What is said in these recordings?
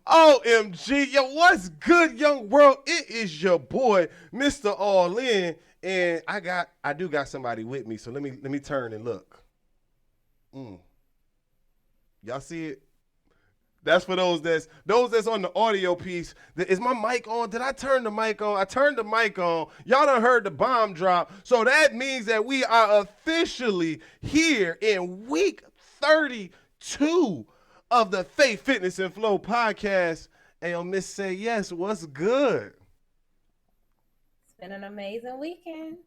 OMG, yo, what's good, young world? It is your boy, Mr. All In, and I do got somebody with me, so let me turn and look. Mm. Y'all see it? That's for those that's on the audio piece. Is my mic on? Did I turn the mic on? I turned the mic on. Y'all done heard the bomb drop. So that means that we are officially here in week 32 of the Faith, Fitness, and Flow podcast. Hey, yo, Miss Say Yes, what's good? It's been an amazing weekend.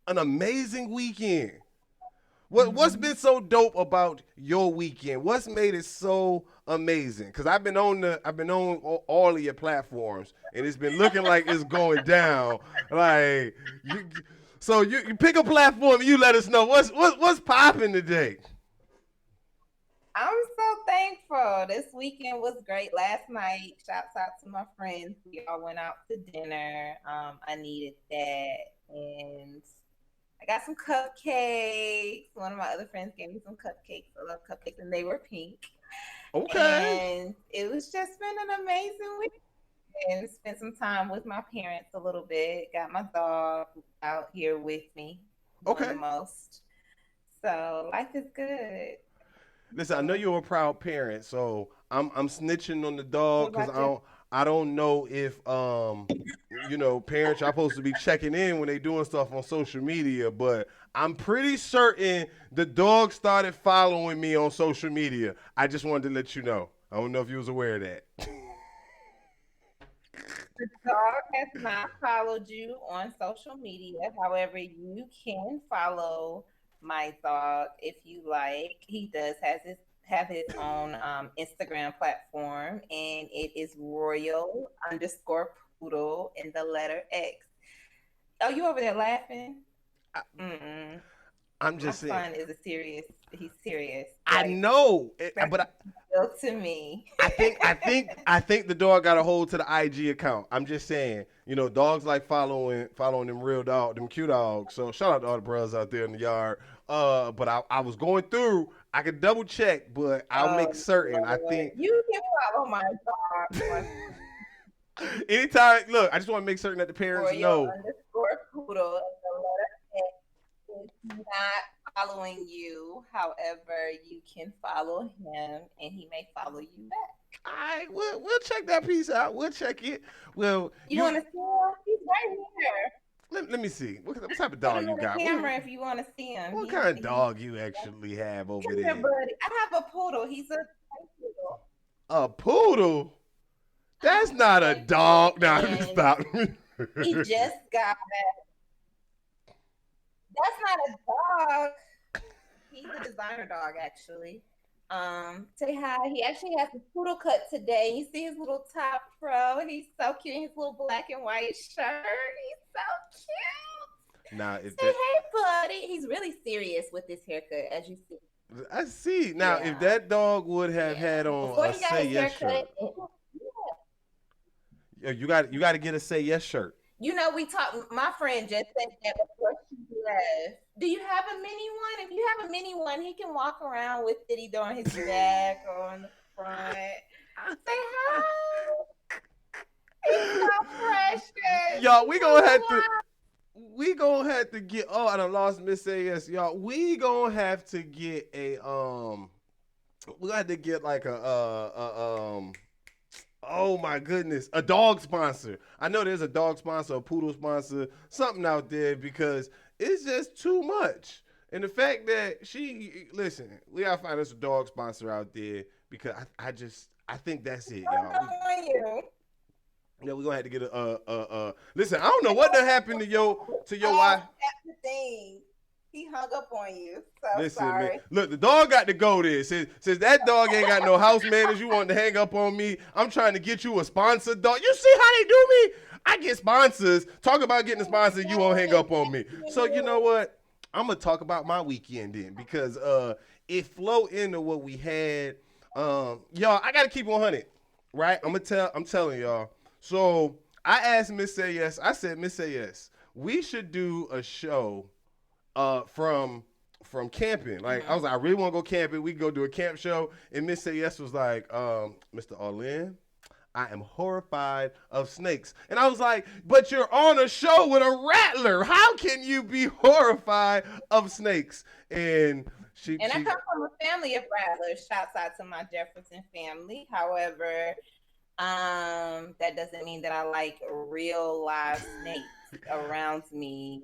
An amazing weekend. What's been so dope about your weekend? What's made it so amazing? Because I've been on all of your platforms, and it's been looking like it's going down. Like you, so you pick a platform, and you let us know what's popping today. I'm so thankful. This weekend was great. Last night, shouts out to my friends. We all went out to dinner. I needed that. And I got some cupcakes. One of my other friends gave me some cupcakes. I love cupcakes, and they were pink. Okay, And it was just been an amazing weekend. Spent some time with my parents a little bit. Got my dog out here with me, doing the okay. most. So life is good. Listen, I know you're a proud parent, so I'm snitching on the What dog because about you? I don't know if parents are supposed to be checking in when they doing stuff on social media, but I'm pretty certain the dog started following me on social media. I just wanted to let you know. I don't know if you was aware of that. The dog has not followed you on social media. However, you can follow my dog if you like. He does have his own Instagram platform, and it is Royal underscore Poodle in the letter X. Oh, you over there laughing? I, Mm-mm. I'm My just saying. son is a serious. He's serious. I Like know, that's but real to me. I think the dog got a hold to the IG account. I'm just saying, dogs like following them real dog, them cute dogs. So shout out to all the bros out there in the yard. But I was going through. I could double check, but I'll Oh make certain. I Lord, think you can follow my dog on anytime. Look, I just want to make certain that the parents Royal know. underscore Poodle. The letter X is not following you. However, you can follow him, and he may follow you back. All right, we'll check that piece out. We'll check it. Well, You want to see him? He's right here. let me see what type of Put dog him you in the got. camera if you want to see him. What He's kind of he's. dog you actually have over Come here, there? buddy. I have a poodle. He's a toy poodle. A poodle? I That's have a not a toy poodle, dog. Nah, and stop. he just got. That's not a dog. He's a designer dog, actually. Say hi. He actually has a poodle cut today. You see his little top fro. He's so cute. His little black and white shirt. He's so cute. Now, if Say that, hey, buddy. He's really serious with this haircut, as you see. I see. Now, if Yeah, that dog would have yeah. had on Before a he got say his yes haircut, shirt, you got to get a say yes shirt. we talked. My friend just said that before she left. Do you have a mini one? If you have a mini one, he can walk around with it either on his back or on the front. Say hi. He's so precious. Y'all, we gonna have to. Wow. Get. Oh, I done lost Miss AS, y'all. We gonna have to get a We gonna have to get like a. Oh my goodness, a dog sponsor. I know there's a dog sponsor, a poodle sponsor, something out there because it's just too much. And the fact that listen, we gotta find us a dog sponsor out there because I think that's it, Hung y'all. up on you. Yeah, we gonna have to get Listen, I don't know what done happened to your wife. That's the thing. He hung up on you. So Listen, man. sorry. Look, the dog got to go there. Since that dog ain't got no house manners, you want to hang up on me. I'm trying to get you a sponsor dog. You see how they do me? I get sponsors. Talk about getting a sponsor, you won't hang up on me. So you know what? I'm gonna talk about my weekend then because it flow into what we had. Y'all, I gotta keep 100, right? I'm telling y'all. So I asked Miss Say Yes. I said, Miss Say Yes, we should do a show from from camping. Like, I was like, I really want to go camping. We can go do a camp show. And Miss Say Yes was like, Mr. Orlin, I am horrified of snakes. And I was like, but you're on a show with a rattler. How can you be horrified of snakes? And And I come from a family of rattlers. Shouts out to my Jefferson family. However, that doesn't mean that I like real live snakes around me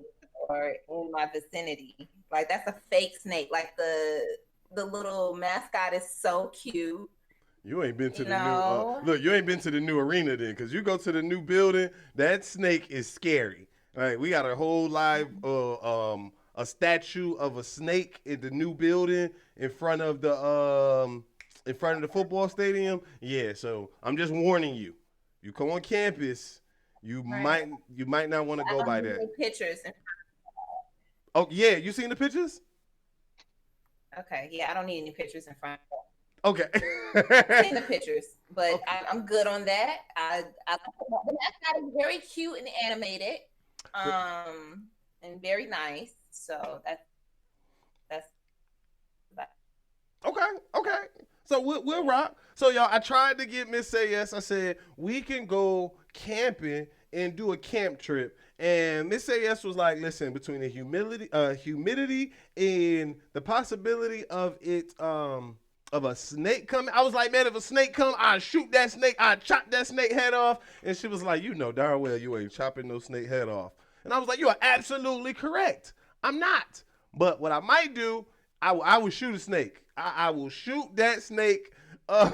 or in my vicinity. Like, that's a fake snake. Like, the little mascot is so cute. You ain't been to You the new know, look. You ain't been to the new arena then, because you go to the new building. That snake is scary. All right, we got a whole live a statue of a snake in the new building in front of the football stadium. Yeah, so I'm just warning you. You come on campus, right? you might not want to I go don't by need that. any pictures. Oh yeah, you seen the pictures? Okay, yeah, I don't need any pictures in front. Okay. I've seen the pictures, but Okay. I'm good on that. The mascot is very cute and animated, and very nice. So that's that. Okay, okay. So we'll rock. So y'all, I tried to get Miss Say Yes. I said we can go camping and do a camp trip. And Miss Say Yes was like, listen, between the humidity and the possibility of it of a snake coming. I was like, man, if a snake come, I'd shoot that snake, I'd chop that snake head off. And she was like, you know darn well you ain't chopping no snake head off. And I was like, you are absolutely correct. I'm not. But what I might do, I will shoot a snake. I will shoot that snake. Uh,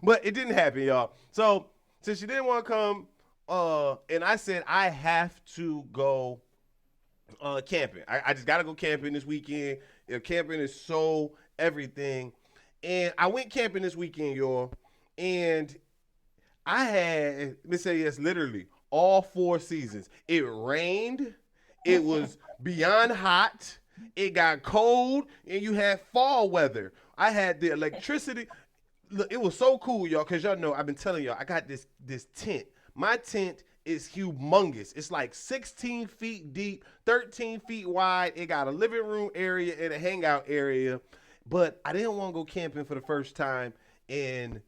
but it didn't happen, y'all. So since she didn't want to come, and I said I have to go camping. I just gotta go camping this weekend. Camping is so everything. And I went camping this weekend, y'all. And I had, let's say yes, literally all 4 seasons. It rained. It was beyond hot. It got cold, and you had fall weather. I had the electricity. Look, it was so cool, y'all, because y'all know I've been telling y'all I got this tent. My tent is humongous. It's like 16 feet deep, 13 feet wide. It got a living room area and a hangout area. But I didn't want to go camping for the first time in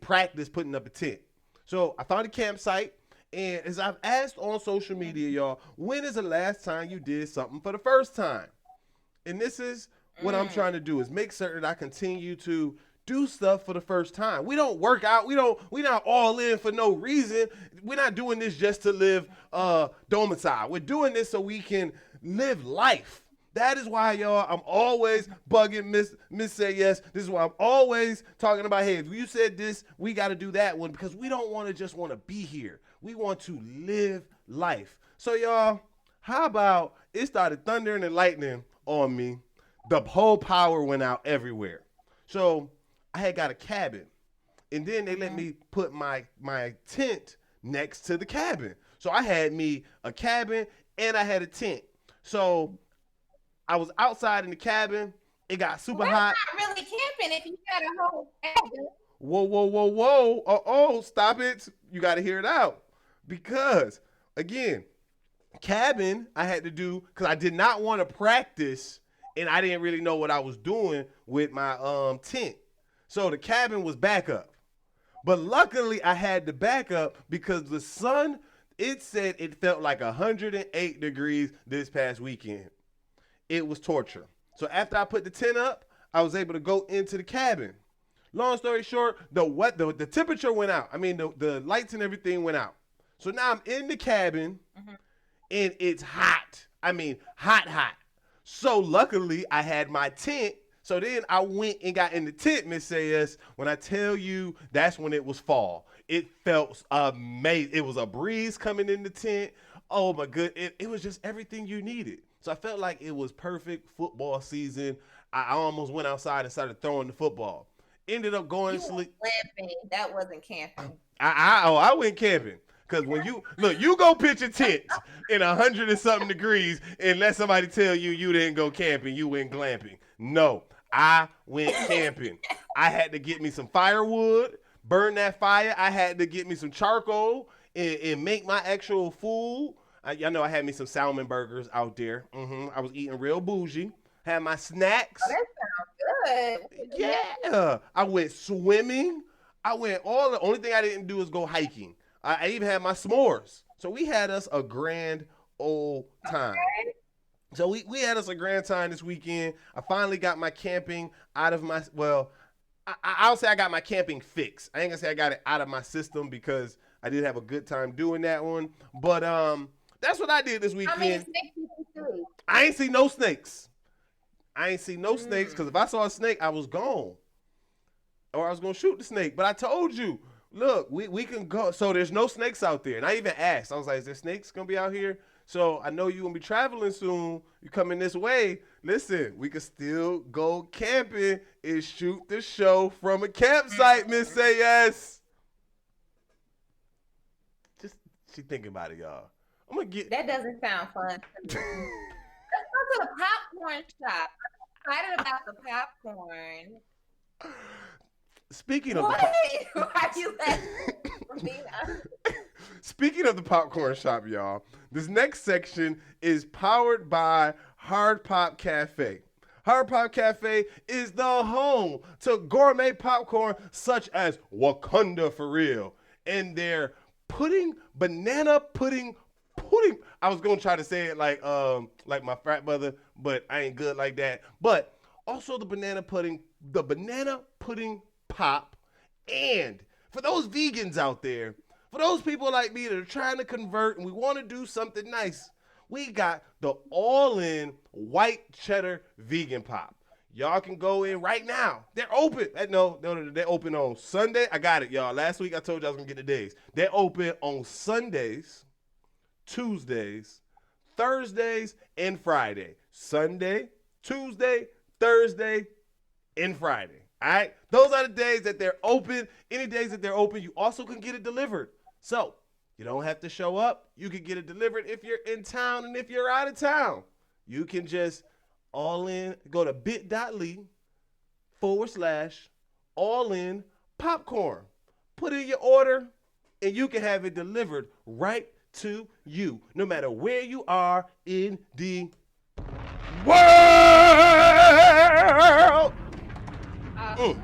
practice putting up a tent. So I found a campsite. And as I've asked on social media, y'all, when is the last time you did something for the first time? And this is what I'm trying to do is make certain that I continue to do stuff for the first time. We don't work out. We not all in for no reason. We're not doing this just to live domicile. We're doing this so we can live life. That is why, y'all, I'm always bugging Miss Say Yes. This is why I'm always talking about, hey, if you said this, we got to do that one, because we don't want to just want to be here. We want to live life. So, y'all, how about it started thundering and lightning on me. The whole power went out everywhere. So I had got a cabin. And then they let me put my tent next to the cabin. So I had me a cabin and I had a tent. So I was outside in the cabin. It got super That's hot. not really camping if you got a whole cabin. Whoa, whoa, whoa, whoa. Oh, stop it. You got to hear it out. Because, again, cabin I had to do because I did not want to practice and I didn't really know what I was doing with my tent. So the cabin was backup. But luckily I had the backup because the sun, it said it felt like 108 degrees this past weekend. It was torture. So after I put the tent up, I was able to go into the cabin. Long story short, the temperature went out. I mean, the lights and everything went out. So now I'm in the cabin and it's hot. I mean, hot, hot. So luckily I had my tent. So then I went and got in the tent, Miss Sayers. When I tell you, that's when it was fall. It felt amazing. It was a breeze coming in the tent. Oh my good. It was just everything you needed. So I felt like it was perfect football season. I almost went outside and started throwing the football. Ended up going You to were sleep. camping. That wasn't camping. I went camping. Cause when you look, you go pitch a tent in 100 and something degrees and let somebody tell you you didn't go camping, you went glamping. No, I went camping. I had to get me some firewood, burn that fire. I had to get me some charcoal and make my actual food. Y'all know I had me some salmon burgers out there. I was eating real bougie. had my Oh, snacks. that sounds good. What you do next? Yeah, I went swimming. I went all. The only thing I didn't do is go hiking. I even had my s'mores. So we had us a grand old time. Okay. So we had us a grand time this weekend. I finally got my camping out of my well. I'll say I got my camping fix. I ain't gonna say I got it out of my system because I did have a good time doing that one. But that's what I did this How many weekend. snakes did you do? I ain't see no snakes. I ain't see no snakes because if Mm. I saw a snake, I was gone or I was gonna shoot the snake. But I told you, look, we can go. So there's no snakes out there. And I even asked. I was like, is there snakes gonna be out here? So I know you gonna be traveling soon. You coming this way. Listen, we can still go camping and shoot the show from a campsite, Miss Say Yes. Just she thinking about it, y'all. I'm gonna get That doesn't sound fun to me. Let's go to the popcorn shop. I'm excited about the popcorn. speaking of the What? pop- Why are you laughing for being honest? Speaking of the popcorn shop, y'all, this next section is powered by Hard Pop Cafe. Hard Pop Cafe is the home to gourmet popcorn such as Wakanda for real and their banana pudding. I was gonna try to say it like my frat brother, but I ain't good like that. But also the banana pudding pop, and for those vegans out there, for those people like me that are trying to convert and we want to do something nice, we got the all-in white cheddar vegan pop. Y'all can go in right now. They're open. No, they're open on Sunday. I got it, y'all. Last week I told you I was gonna get the days. They're open on Sundays, Tuesdays, Thursdays, and Friday. Sunday, Tuesday, Thursday, and Friday. All right, those are the days that they're open. Any days that they're open, you also can get it delivered. So you don't have to show up. You can get it delivered if you're in town, and if you're out of town, you can just go to bit.ly/all in popcorn. Put in your order, and you can have it delivered right to you, no matter where you are in the world. Mm. Awesome.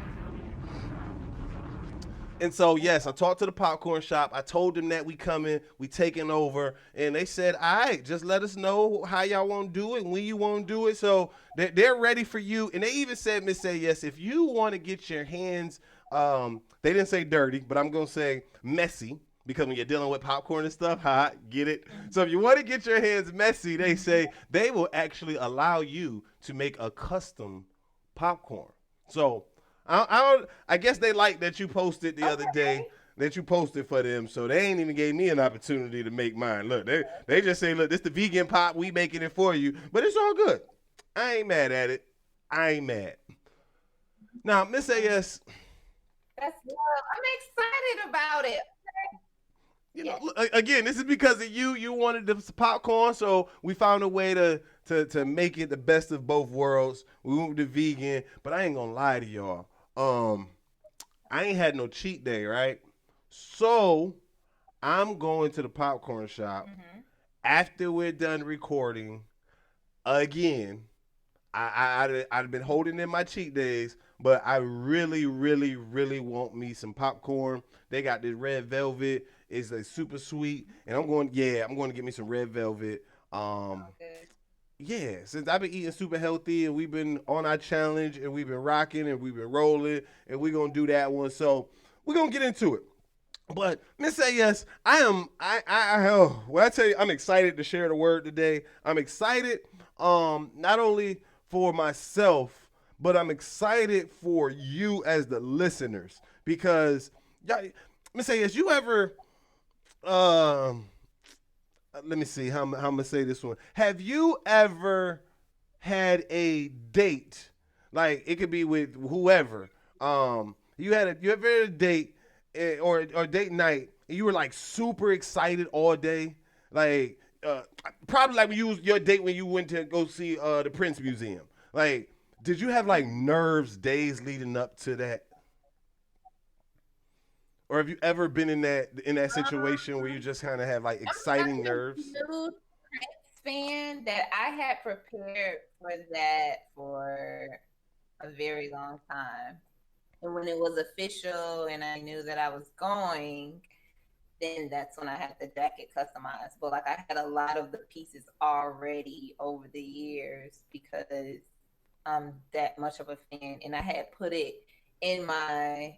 And so, yes, I talked to the popcorn shop. I told them that we coming, we taking over, and they said, all right, just let us know how y'all want to do it, when you want to do it. So they're ready for you. And they even said, Miss Say Yes, if you want to get your hands, they didn't say dirty, but I'm going to say messy, because when you're dealing with popcorn and stuff, get it? So if you want to get your hands messy, they say they will actually allow you to make a custom popcorn. So I guess they like that you posted the other day, Okay. that you posted for them, so they ain't even gave me an opportunity to make mine. Look, they just say, look, this the vegan pop, we making it for you, but it's all good. I ain't mad at it. I ain't mad. Now, Miss AS, That's love. I'm excited about it. you know, Yes. again, this is because of you. You wanted the popcorn, so we found a way to make it the best of both worlds. We went with the vegan, but I ain't gonna lie to y'all. I ain't had no cheat day, right? So I'm going to the popcorn shop Hmm. after we're done recording again. I'd been holding in my cheat days, but I really, really, really want me some popcorn. They got this red velvet. It's like super sweet, and I'm going to get me some red velvet. Um, Sounds good. yeah, since I've been eating super healthy and we've been on our challenge and we've been rocking and we've been rolling and we're gonna do that one. So we're gonna get into it. But Miss Say Yes, when I tell you I'm excited to share the word today. I'm excited not only for myself, but I'm excited for you as the listeners because y'all, Miss Say Yes, you ever um let me see how I'm gonna say this one. Have you ever had a date? Like it could be with whoever. You ever had a date or date night and you were like super excited all day? Like probably like when you was your date when you went to go see the Prince Museum. Like, did you have like nerves days leading up to that? Or have you ever been in that situation where you Um, just kind of have like I'm exciting such a nerves? nude fan that I had prepared for that for a very long time. And when it was official and I knew that I was going, then that's when I had the jacket customized. But like I had a lot of the pieces already over the years because I'm that much of a fan. And I had put it in my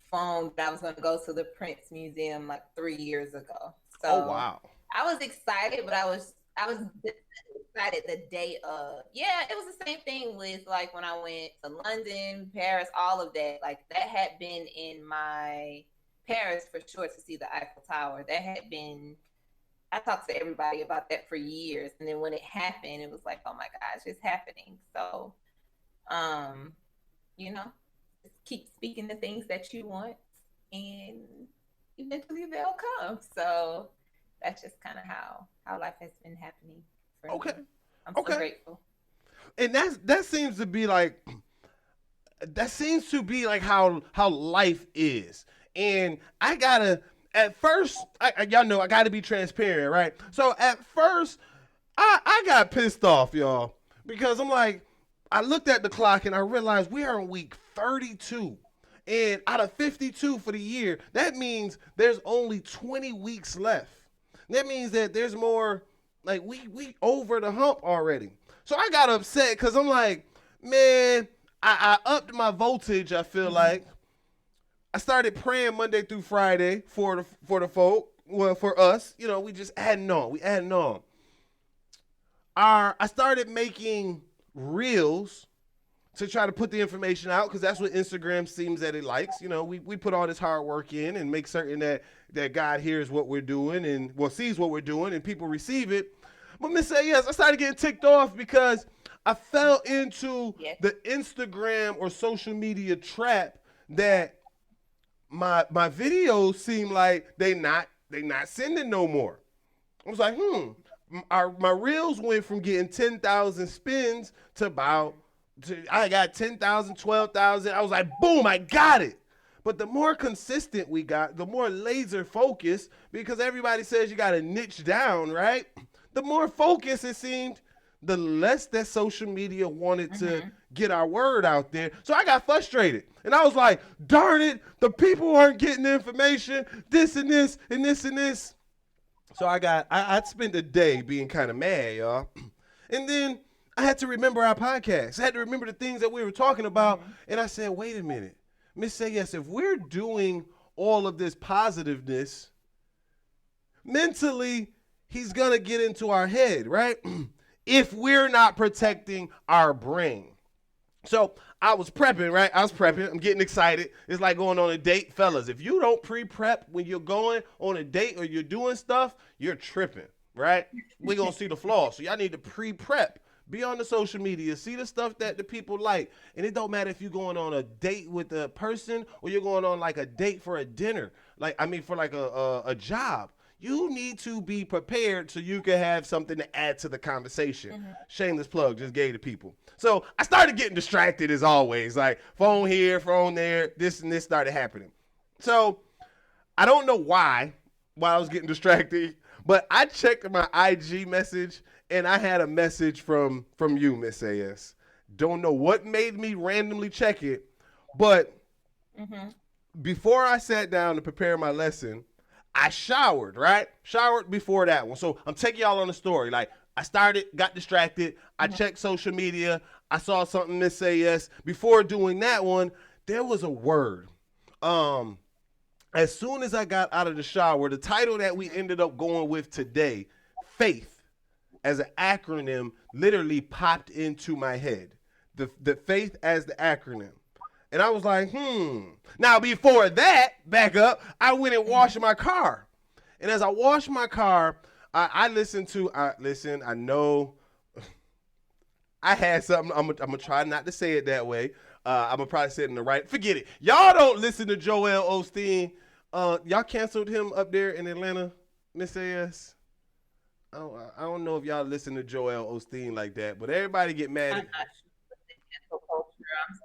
phone that I was going to go to the Prince Museum like 3 years ago. Oh So wow. I was excited, but I was excited the day of. Yeah, it was the same thing with like when I went to London, Paris, all of that. Like that had been in my Paris for sure to see the Eiffel Tower. That had been. I talked to everybody about that for years, and then when it happened, it was like, oh my gosh, it's happening. So, um, you know, just keep speaking the things that you want, and eventually they'll come. So that's just kind of how life has been happening for Okay. me. I'm so Okay. grateful. And that seems to be like how life is. And I gotta at first, y'all know I gotta be transparent, right? So at first, I got pissed off, y'all, because I'm like, I looked at the clock and I realized we are in week 32. And out of 52 for the year, that means there's only 20 weeks left. That means that there's more, like we over the hump already. So I got upset because I'm like, man, I upped my voltage. I feel like I started praying Monday through Friday for the folk. Well, for us, we just adding on. We adding on. I started making reels to try to put the information out because that's what Instagram seems that it likes. We put all this hard work in and make certain that God hears what we're doing and sees what we're doing and people receive it. But Miss Say Yes, I started getting ticked off because I fell into Yes. the Instagram or social media trap that my videos seem like they not sending no more. I was like, my reels went from getting 10,000 spins to I got 10,000, 12,000. I was like, boom, I got it. But the more consistent we got, the more laser focused, because everybody says you got to niche down, right? The more focused it seemed, the less that social media wanted to get our word out there. So I got frustrated. And I was like, darn it, the people aren't getting the information, this and this and this and this. So I'd spend a day being kind of mad, y'all. And then I had to remember our podcast. I had to remember the things that we were talking about. And I said, wait a minute. Miss Say Yes, if we're doing all of this positiveness, mentally, he's going to get into our head, right? If we're not protecting our brain. So I was prepping, right? I was prepping. I'm getting excited. It's like going on a date. Fellas, if you don't pre-prep when you're going on a date or you're doing stuff, you're tripping, right? We're going to see the flaws. So y'all need to pre-prep. Be on the social media. See the stuff that the people like. And it don't matter if you're going on a date with a person or you're going on like a date for a dinner. For like a job. You need to be prepared so you can have something to add to the conversation. Shameless plug, just gave to people. So I started getting distracted as always, like phone here, phone there, this and this started happening. So I don't know why I was getting distracted, but I checked my IG message and I had a message from you, Miss AS. Don't know what made me randomly check it, but before I sat down to prepare my lesson, I showered, right? Showered before that one. So I'm taking y'all on the story. Like I started, got distracted. I checked social media. I saw something Miss Say Yes. Before doing that one, there was a word. As soon as I got out of the shower, the title that we ended up going with today, faith, as an acronym, literally popped into my head. The faith as the acronym. And I was like, Now, before that, back up, I went and washed my car. And as I washed my car, I know I had something. I'm going to try not to say it that way. I'm going to probably say it in the right. Forget it. Y'all don't listen to Joel Osteen. Y'all canceled him up there in Atlanta, Miss AS. I don't know if y'all listen to Joel Osteen like that, but everybody get mad I'm at. not sure what the cancel culture. I'm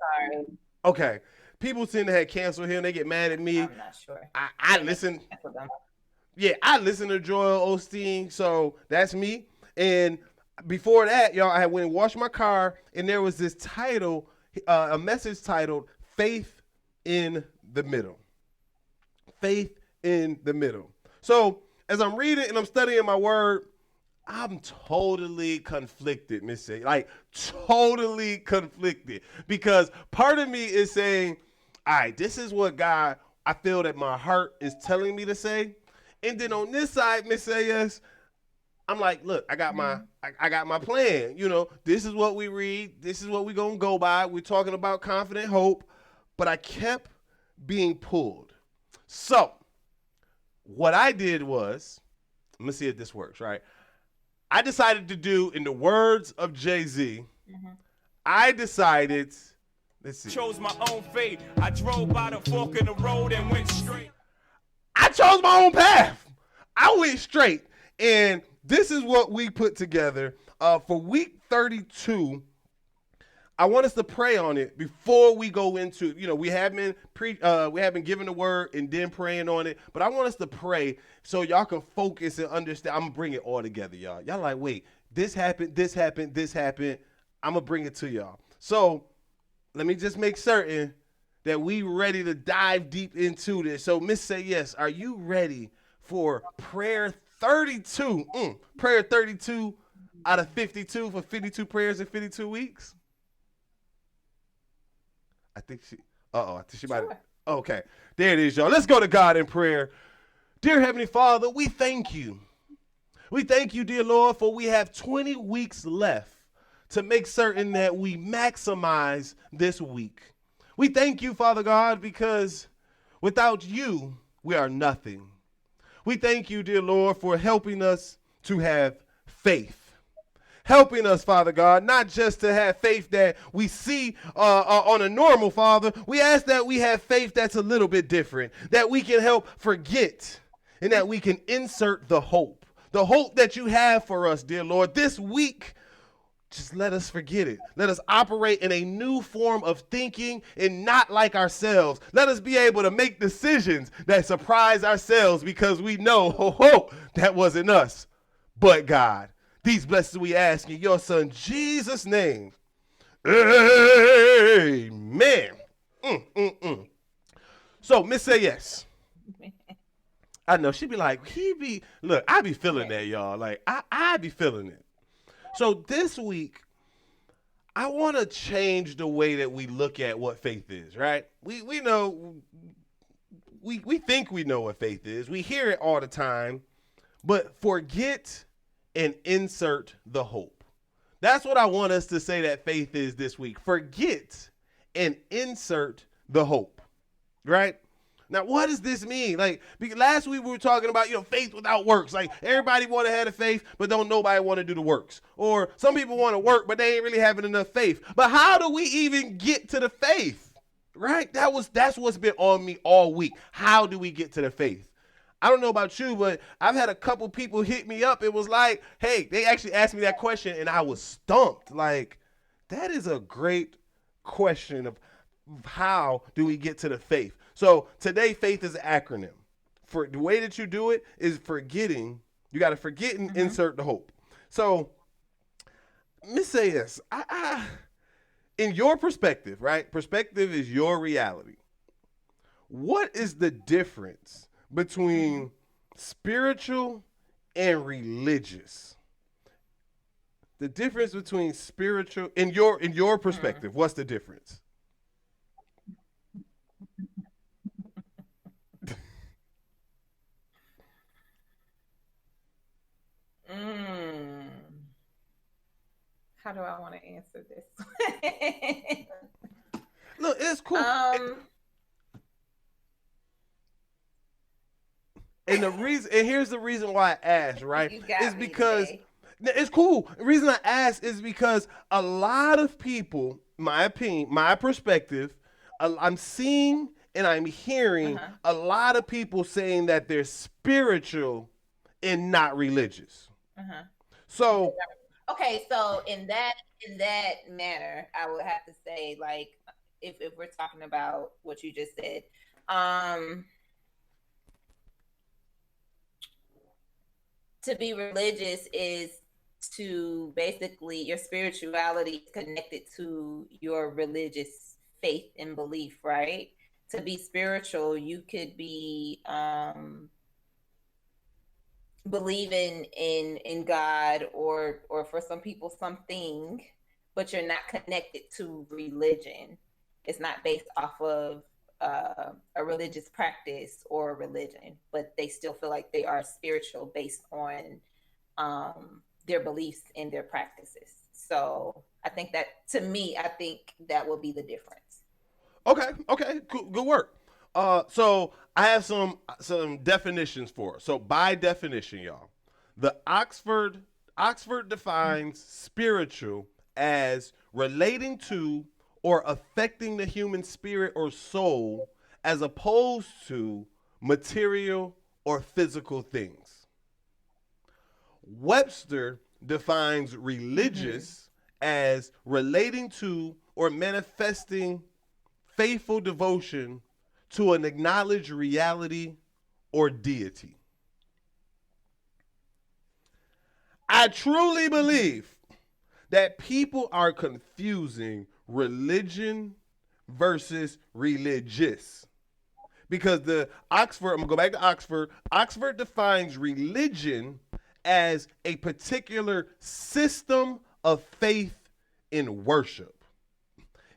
sorry. Okay. People seem to have canceled him. They get mad at me. I'm not sure. I They listen. canceled them. Yeah, I listen to Joel Osteen, so that's me. And before that, y'all, I went and washed my car, and there was this title, a message titled "Faith in the Middle." Faith in the middle. So as I'm reading and I'm studying my word, I'm totally conflicted, Miss A. Like totally conflicted. Because part of me is saying, all right, this is what God I feel that my heart is telling me to say. And then on this side, Miss A.S., I'm like, look, I got my plan. You know, this is what we read. This is what we're gonna go by. We're talking about confident hope. But I kept being pulled. So what I did was, let me see if this works, right? I decided to do, in the words of Jay-Z, I decided, let's see. Chose my own fate. I drove by the fork in the road and went straight. I chose my own path. I went straight. And this is what we put together for week 32. I want us to pray on it before we go into, you know, we have been given the word and then praying on it, but I want us to pray so y'all can focus and understand. I'm gonna bring it all together, y'all. Y'all like, wait, this happened, this happened, this happened. I'm gonna bring it to y'all. So let me just make certain that we ready to dive deep into this. So Miss Say Yes, are you ready for prayer 32? Prayer 32 out of 52 for 52 prayers in 52 weeks? I think she might have. Okay, there it is, y'all. Let's go to God in prayer. Dear Heavenly Father, we thank you. We thank you, dear Lord, for we have 20 weeks left to make certain that we maximize this week. We thank you, Father God, because without you, we are nothing. We thank you, dear Lord, for helping us to have faith. Helping us, Father God, not just to have faith that we see on a normal, Father. We ask that we have faith that's a little bit different, that we can help forget, and that we can insert the hope that you have for us, dear Lord. This week, just let us forget it. Let us operate in a new form of thinking and not like ourselves. Let us be able to make decisions that surprise ourselves because we know, that wasn't us, but God. These blessings we ask in your son Jesus' name. Amen. So, Miss Say Yes. I know she be like, look, I be feeling that, y'all. Like, I be feeling it. So this week, I want to change the way that we look at what faith is, right? We know, we think we know what faith is. We hear it all the time, but forget and insert the hope. That's what I want us to say that faith is this week. Forget and insert the hope, right? Now, what does this mean? Like, last week we were talking about, faith without works. Like, everybody want to have the faith, but don't nobody want to do the works. Or some people want to work, but they ain't really having enough faith. But how do we even get to the faith, right? That's what's been on me all week. How do we get to the faith? I don't know about you, but I've had a couple people hit me up. It was like, hey, they actually asked me that question, and I was stumped. Like, that is a great question of how do we get to the faith? So today, faith is an acronym. For the way that you do it is forgetting. You got to forget and insert the hope. So, Miss A.S., in your perspective, right? Perspective is your reality. What is the difference between spiritual and religious? The difference between spiritual in your perspective, what's the difference? Mm. How do I want to answer this? Look, it's cool. And here's the reason why I asked, right? Is because it's cool. The reason I asked is because a lot of people, my opinion, my perspective, I'm seeing and I'm hearing a lot of people saying that they're spiritual and not religious. So okay, so in that manner, I would have to say, like, if we're talking about what you just said, To be religious is to basically your spirituality is connected to your religious faith and belief, right? To be spiritual, you could be believing in God or for some people something, but you're not connected to religion. It's not based off of a religious practice or a religion, but they still feel like they are spiritual based on their beliefs and their practices. So I think that to me, I think that will be the difference. Okay, okay, cool, good work. So I have some definitions for it. So by definition, y'all, the Oxford defines spiritual as relating to or affecting the human spirit or soul as opposed to material or physical things. Webster defines religious as relating to or manifesting faithful devotion to an acknowledged reality or deity. I truly believe that people are confusing religion versus religious. Because the Oxford, I'm gonna go back to Oxford. Oxford defines religion as a particular system of faith in worship.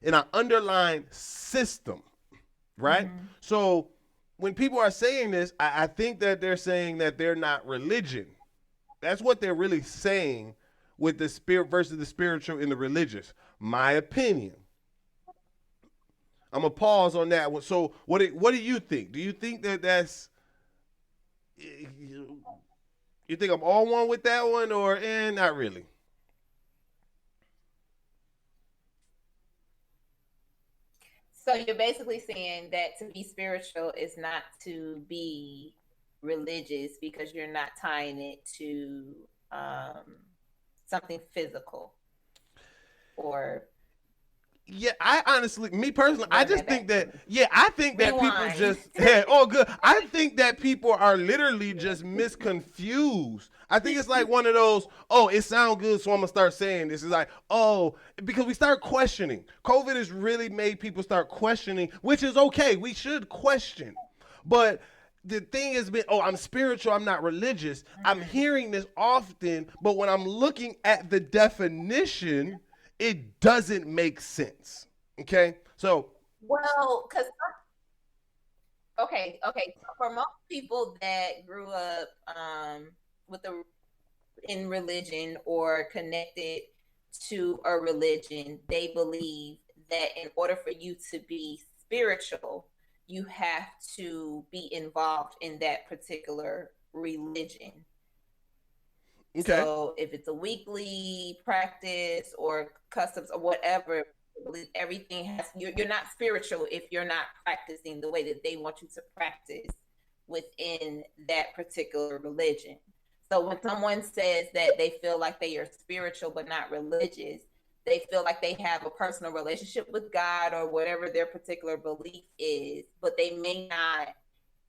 And I underline system, right? So when people are saying this, I think that they're saying that they're not religion. That's what they're really saying with the spirit versus the spiritual and the religious. My opinion. I'm gonna pause on that one. So what do you think? Do you think that that's you think I'm all one with that one or not really? So you're basically saying that to be spiritual is not to be religious because you're not tying it to something physical or Yeah, I honestly, me personally, I run just that think back to that, me. yeah, I think that people Rewind. just, yeah, oh, good. I think that people are literally just misconfused. I think it's like one of those, oh, it sounds good, so I'm going to start saying this. It's like, oh, because we start questioning. COVID has really made people start questioning, which is okay. We should question. But the thing has been, oh, I'm spiritual, I'm not religious. I'm hearing this often, but when I'm looking at the definition, it doesn't make sense. Okay, so Well, because okay. So for most people that grew up with the in religion or connected to a religion, they believe that in order for you to be spiritual, you have to be involved in that particular religion. okay, So if it's a weekly practice or customs or whatever, everything has you're not spiritual if you're not practicing the way that they want you to practice within that particular religion. So when someone says that they feel like they are spiritual but not religious, they feel like they have a personal relationship with God or whatever their particular belief is, but they may not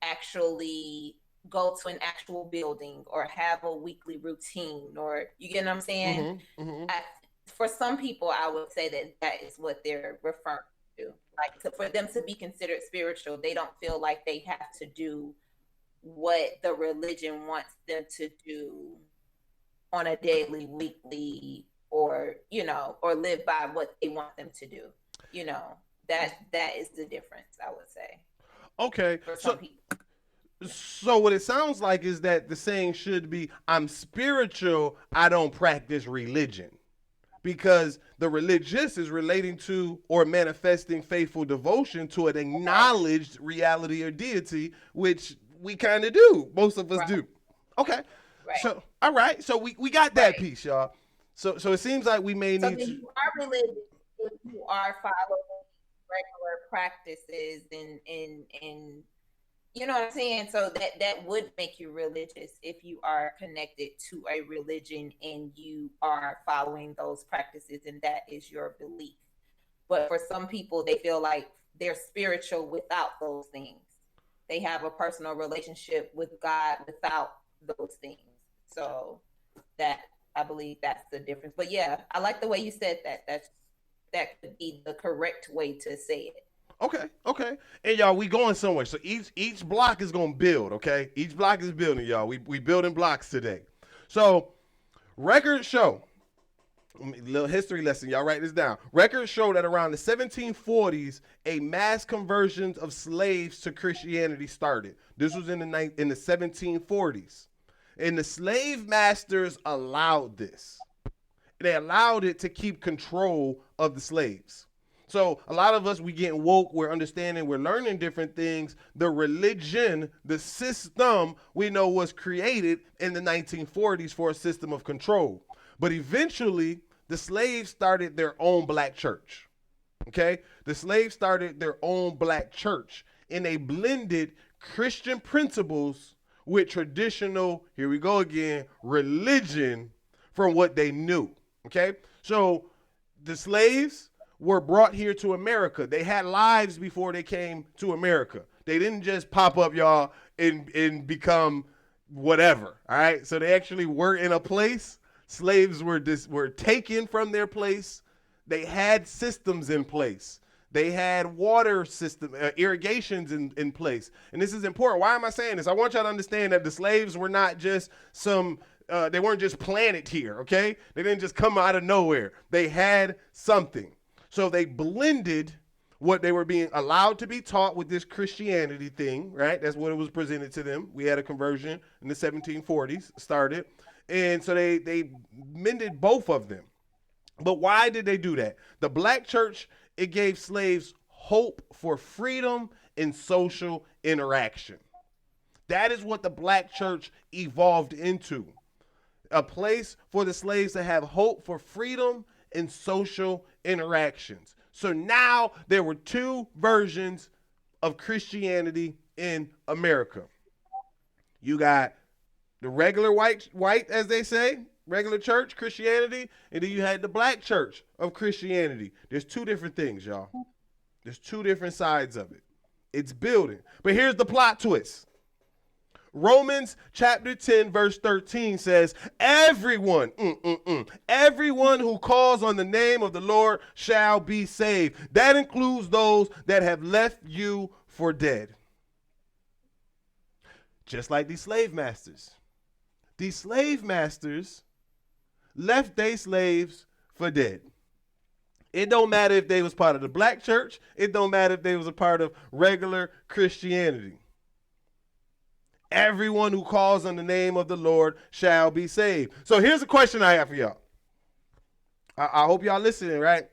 actually go to an actual building or have a weekly routine or you get what I'm saying? I, for some people, I would say that that is what they're referring to. Like for them to be considered spiritual, they don't feel like they have to do what the religion wants them to do on a daily, weekly, or or live by what they want them to do. You know, that is the difference, I would say, okay. for some So people. so what it sounds like is that the saying should be, I'm spiritual, I don't practice religion. Because the religious is relating to or manifesting faithful devotion to an acknowledged reality or deity, which we kind of do. Most of us Right, do. Okay. right, So, all right. So we got that right. piece, y'all. So it seems like we may So need then to. you are religious if you are following regular practices and you know what I'm saying? So that would make you religious if you are connected to a religion and you are following those practices and that is your belief. But for some people, they feel like they're spiritual without those things. They have a personal relationship with God without those things. So that, I believe that's the difference. But yeah, I like the way you said that. That could be the correct way to say it. Okay. And y'all, we going somewhere. So each block is gonna build, okay? Each block is building, y'all. We building blocks today. So records show, little history lesson, y'all write this down. Records show that around the 1740s, a mass conversion of slaves to Christianity started. This was in the 1740s. And the slave masters allowed this. They allowed it to keep control of the slaves. So a lot of us, we getting woke, we're understanding, we're learning different things. The religion, the system, we know was created in the 1940s for a system of control. But eventually, the slaves started their own black church. Okay? The slaves started their own black church, and they blended Christian principles with traditional, here we go again, religion from what they knew. Okay? So the slaves were brought here to America. They had lives before they came to America. They didn't just pop up, y'all, and become whatever. All right? So they actually were in a place. Slaves were taken from their place. They had systems in place. They had water system, irrigations in place. And this is important. Why am I saying this? I want y'all to understand that the slaves were not just they weren't just planted here, okay? They didn't just come out of nowhere. They had something. So they blended what they were being allowed to be taught with this Christianity thing, right? That's what it was presented to them. We had a conversion in the 1740s, started. And so they mended both of them. But why did they do that? The black church, it gave slaves hope for freedom and social interaction. That is what the black church evolved into. A place for the slaves to have hope for freedom and social interactions. So now there were two versions of Christianity in America. You got the regular white, as they say, regular church, Christianity, and then you had the black church of Christianity. There's two different things, y'all. There's two different sides of it. It's building. But here's the plot twist. Romans chapter 10 verse 13 says, everyone who calls on the name of the Lord shall be saved. That includes those that have left you for dead. Just like these slave masters. These slave masters left their slaves for dead. It don't matter if they was part of the black church. It don't matter if they was a part of regular Christianity. Everyone who calls on the name of the Lord shall be saved. So here's a question I have for y'all. I hope y'all listening, right?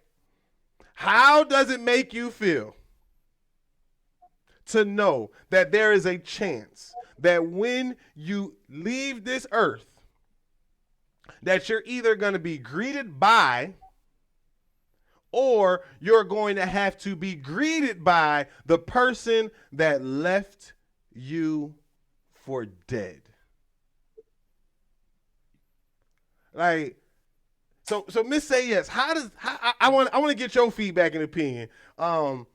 How does it make you feel to know that there is a chance that when you leave this earth, that you're either going to be greeted by or you're going to have to be greeted by the person that left you for dead? Like, so Miss Say Yes, I want to get your feedback and opinion. Because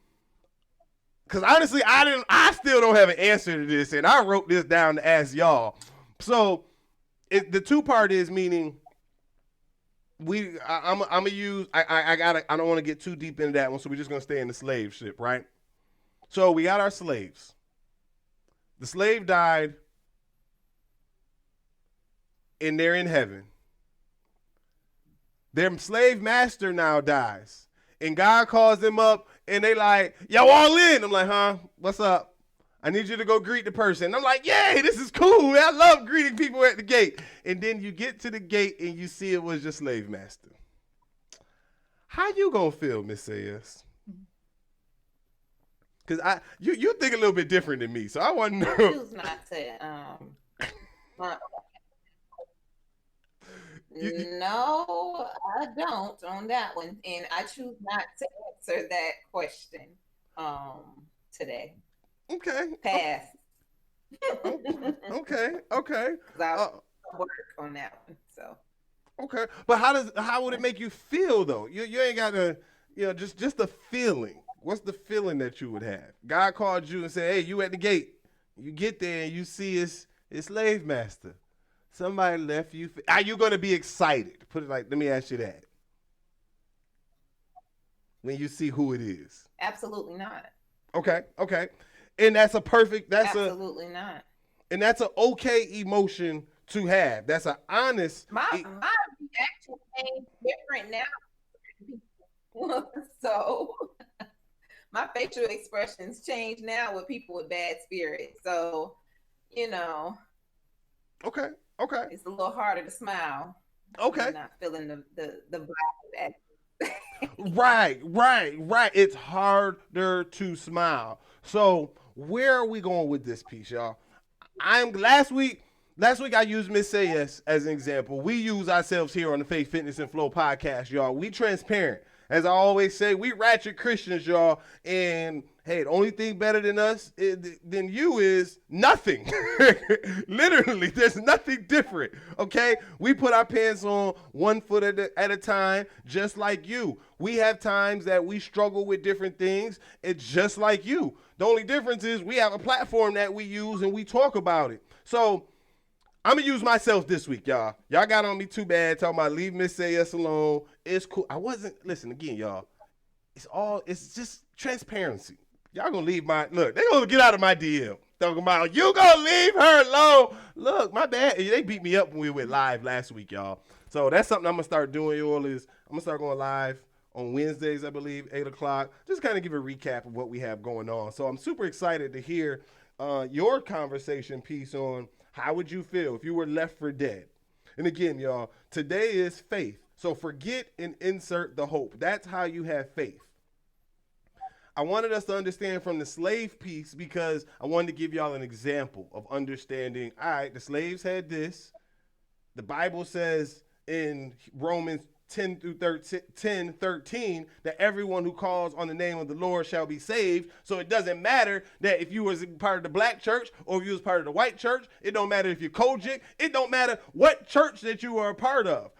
honestly, I still don't have an answer to this, and I wrote this down to ask y'all. So the two part is meaning I'm gonna use I don't want to get too deep into that one, so we're just gonna stay in the slave ship, right? So we got our slaves. The slave died, and they're in heaven. Their slave master now dies, and God calls them up, and they like, yo, all in. I'm like, huh? What's up? I need you to go greet the person. And I'm like, yay, this is cool. I love greeting people at the gate. And then you get to the gate, and you see it was your slave master. How you gonna feel, Miss Sayers? Because you think a little bit different than me, so I want to know. I choose not to. No, I don't on that one, and I choose not to answer that question today. Okay. Pass. Okay. I'll work on that one. So. Okay, but how would it make you feel though? You ain't got to, just the feeling. What's the feeling that you would have? God called you and said, "Hey, you at the gate." You get there and you see his slave master. somebody left you, are you going to be excited? Put it like, let me ask you that. When you see who it is. Absolutely not. Okay. And that's a perfect, Absolutely not. And that's an okay emotion to have. That's an honest. My reaction changed different now. So my facial expressions change now with people with bad spirits. So, Okay. it's a little harder to smile. Okay. I'm not feeling the vibe. Right. It's harder to smile. So where are we going with this piece, y'all? Last week I used Miss Say Yes as an example. We use ourselves here on the Faith, Fitness, and Flow podcast, y'all. We transparent. As I always say, we ratchet Christians, y'all. And hey, the only thing better than us than you is nothing. Literally, there's nothing different. Okay, we put our pants on one foot at a time, just like you. We have times that we struggle with different things. It's just like you. The only difference is we have a platform that we use and we talk about it. So I'm gonna use myself this week, y'all. Y'all got on me too bad talking about leave Miss Say Yes alone. It's cool. Listen again, y'all. It's just transparency. Y'all gonna leave they gonna get out of my DM. Talking about, you gonna leave her alone. Look, my bad. They beat me up when we went live last week, y'all. So that's something I'm gonna start doing, y'all, is I'm gonna start going live on Wednesdays, I believe, 8 o'clock. Just kind of give a recap of what we have going on. So I'm super excited to hear your conversation piece on how would you feel if you were left for dead? And again, y'all, today is faith. So forget and insert the hope. That's how you have faith. I wanted us to understand from the slave piece because I wanted to give y'all an example of understanding, all right, the slaves had this. The Bible says in Romans 10:13 that everyone who calls on the name of the Lord shall be saved. So it doesn't matter that if you was part of the black church or if you was part of the white church. It don't matter if you're Kojic. It don't matter what church that you are a part of.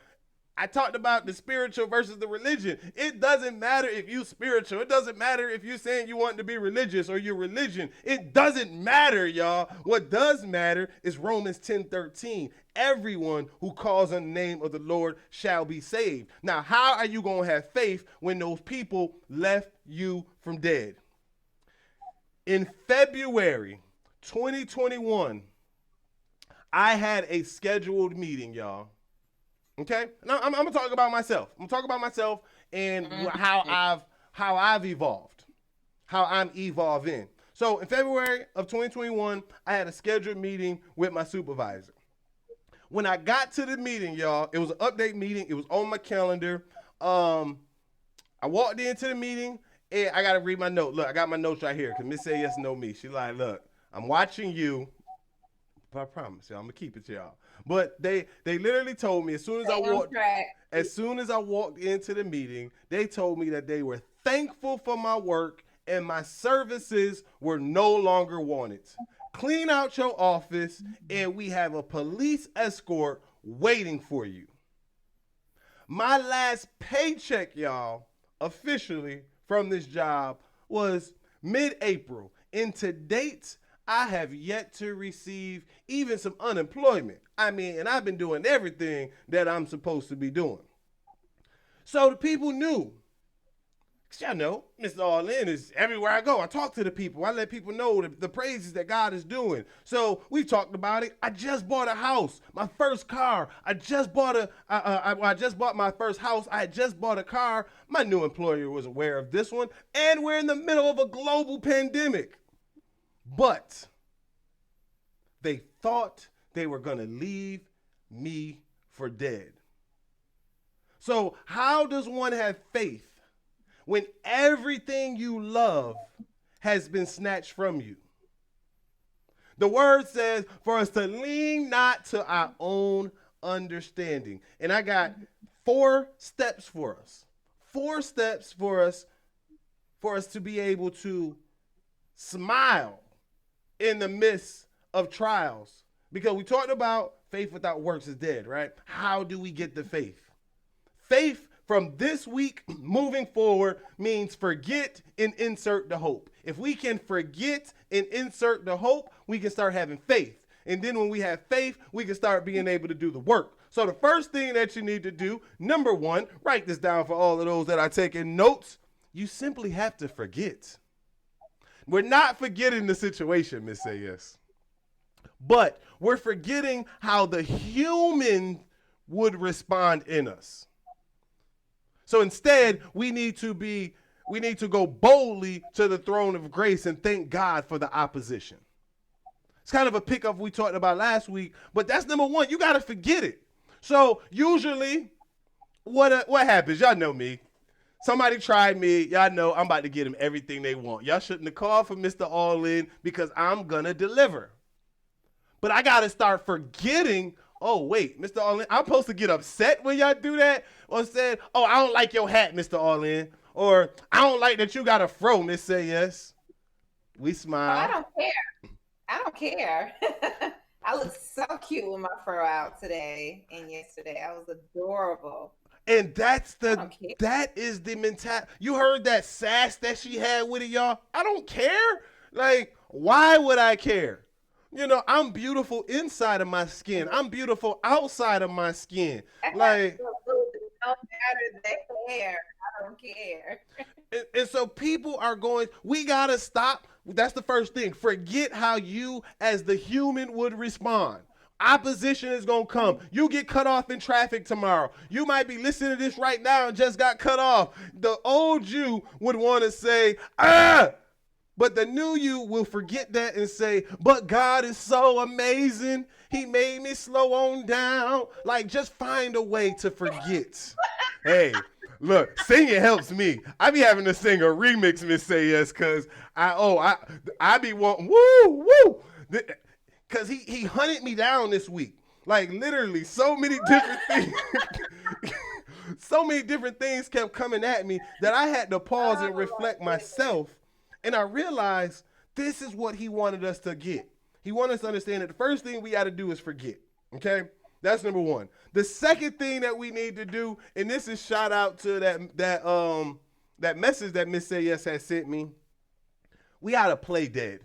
I talked about the spiritual versus the religion. It doesn't matter if you spiritual. It doesn't matter if you're saying you want to be religious or your religion. It doesn't matter, y'all. What does matter is Romans 10:13. Everyone who calls on the name of the Lord shall be saved. Now, how are you going to have faith when those people left you from dead? In February 2021, I had a scheduled meeting, y'all. Okay, now I'm gonna talk about myself. I'm gonna talk about myself and how I've evolved, how I'm evolving. So in February of 2021, I had a scheduled meeting with my supervisor. When I got to the meeting, y'all, it was an update meeting. It was on my calendar. I walked into the meeting and I gotta read my note. Look, I got my notes right here because Miss Say Yes know me. She like, look, I'm watching you. But I promise y'all, I'm gonna keep it to y'all. But they literally told me as soon as I walked into the meeting, they told me that they were thankful for my work and my services were no longer wanted. Clean out your office and we have a police escort waiting for you. My last paycheck, y'all, officially from this job was mid-April. And to date, I have yet to receive even some unemployment. And I've been doing everything that I'm supposed to be doing. So the people knew. Y'all know, Mr. All-In is everywhere I go. I talk to the people. I let people know the praises that God is doing. So we talked about it. I just bought a house, my first car. I just bought my first house. I had just bought a car. My new employer was aware of this one. And we're in the middle of a global pandemic. But they thought they were going to leave me for dead. So how does one have faith when everything you love has been snatched from you? The word says for us to lean not to our own understanding. And I got 4 steps for us. 4 steps for us to be able to smile in the midst of trials. Because we talked about faith without works is dead, right? How do we get the faith? Faith from this week moving forward means forget and insert the hope. If we can forget and insert the hope, we can start having faith. And then when we have faith, we can start being able to do the work. So the first thing that you need to do, number one, write this down for all of those that are taking notes. You simply have to forget. We're not forgetting the situation, Miss Say Yes. But we're forgetting how the human would respond in us. So instead, we need to go boldly to the throne of grace and thank God for the opposition. It's kind of a pickup we talked about last week, but that's number one. You got to forget it. So usually, what happens? Y'all know me. Somebody tried me. Y'all know I'm about to get them everything they want. Y'all shouldn't have called for Mr. All In because I'm going to deliver. But I got to start forgetting, oh, wait, Mr. All In, I'm supposed to get upset when y'all do that? Or said, oh, I don't like your hat, Mr. All In. Or I don't like that you got a fro, Miss Say Yes. We smile. I don't care. I don't care. I look so cute with my fro out today and yesterday. I was adorable. And that is the mentality. You heard that sass that she had with it, y'all? I don't care. Like, why would I care? You know, I'm beautiful inside of my skin. I'm beautiful outside of my skin. Like, don't matter the hair. I don't care. And so people are going, we got to stop. That's the first thing. Forget how you as the human would respond. Opposition is going to come. You get cut off in traffic tomorrow. You might be listening to this right now and just got cut off. The old you would want to say, but the new you will forget that and say, but God is so amazing. He made me slow on down. Like, just find a way to forget. Hey, look, singing helps me. I be having to sing a remix, Miss Say Yes, because I be wanting, woo. Because he hunted me down this week. Like, literally, so many different things. So many different things kept coming at me that I had to pause and reflect myself. And I realized this is what he wanted us to get. He wanted us to understand that the first thing we got to do is forget. Okay? That's number one. The second thing that we need to do, and this is shout out to that message that Miss Say Yes has sent me. We got to play dead.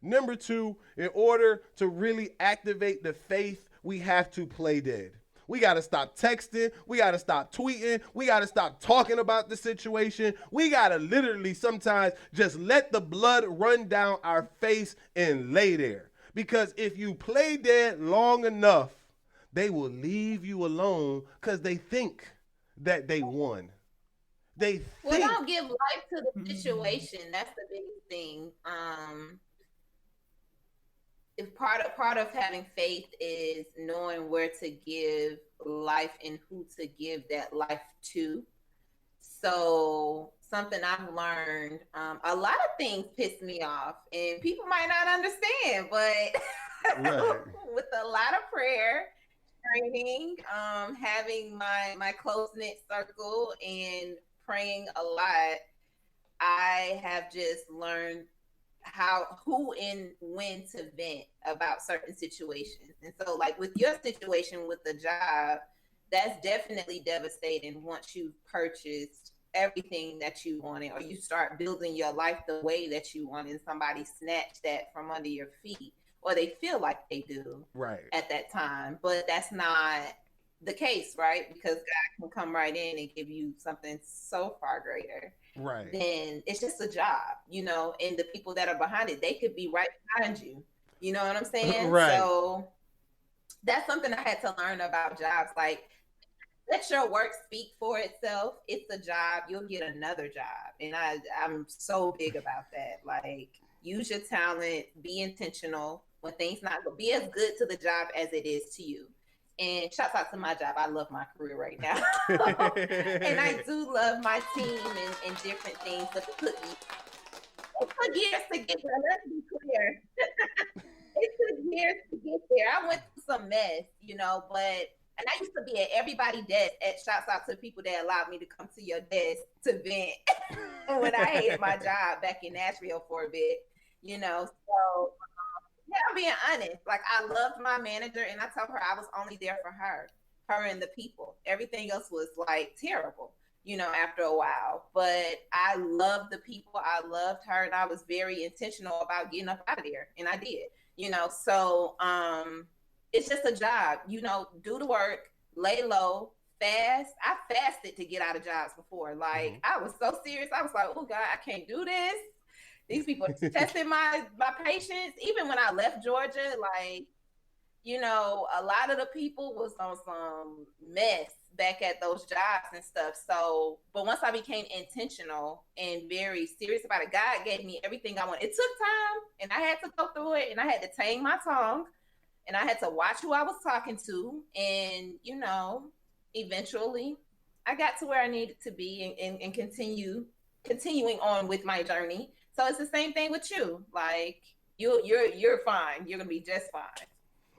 Number two, in order to really activate the faith, we have to play dead. We got to stop texting. We got to stop tweeting. We got to stop talking about the situation. We got to literally sometimes just let the blood run down our face and lay there. Because if you play dead long enough, they will leave you alone because they think that they won. Well, don't give life to the situation. That's the biggest thing. If part of having faith is knowing where to give life and who to give that life to. So something I've learned, a lot of things piss me off and people might not understand, but right. With a lot of prayer, training, having my close-knit circle and praying a lot, I have just learned who and when to vent about certain situations. And so like with your situation with the job, that's definitely devastating once you've purchased everything that you wanted or you start building your life the way that you want and somebody snatch that from under your feet or they feel like they do at that time. But that's not the case, right? Because God can come right in and give you something so far greater. Right. Then it's just a job, you know, and the people that are behind it, they could be right behind you. You know what I'm saying? Right. So that's something I had to learn about jobs. Like, let your work speak for itself. It's a job. You'll get another job. And I'm so big about that. Like, use your talent, be intentional. When things not go, be as good to the job as it is to you. And shouts out to my job. I love my career right now. And I do love my team and different things. But it took years to get there. Let's be clear. It took years to get there. I went through some mess, you know, and I used to be at everybody's desk shouts out to people that allowed me to come to your desk to vent when I hated my job back in Nashville for a bit, you know. So yeah, I'm being honest. Like, I loved my manager, and I told her I was only there for her and the people. Everything else was, like, terrible, you know, after a while. But I loved the people. I loved her, and I was very intentional about getting up out of there, and I did. So it's just a job, do the work, lay low, fast. I fasted to get out of jobs before. Like, I was so serious. I was like, oh God, I can't do this. These people testing my patience. Even when I left Georgia, like, a lot of the people was on some mess back at those jobs and stuff. So, but once I became intentional and very serious about it, God gave me everything I wanted. It took time, and I had to go through it, and I had to tame my tongue, and I had to watch who I was talking to, and eventually, I got to where I needed to be, and continuing on with my journey. So it's the same thing with you. Like, you're fine. You're gonna be just fine.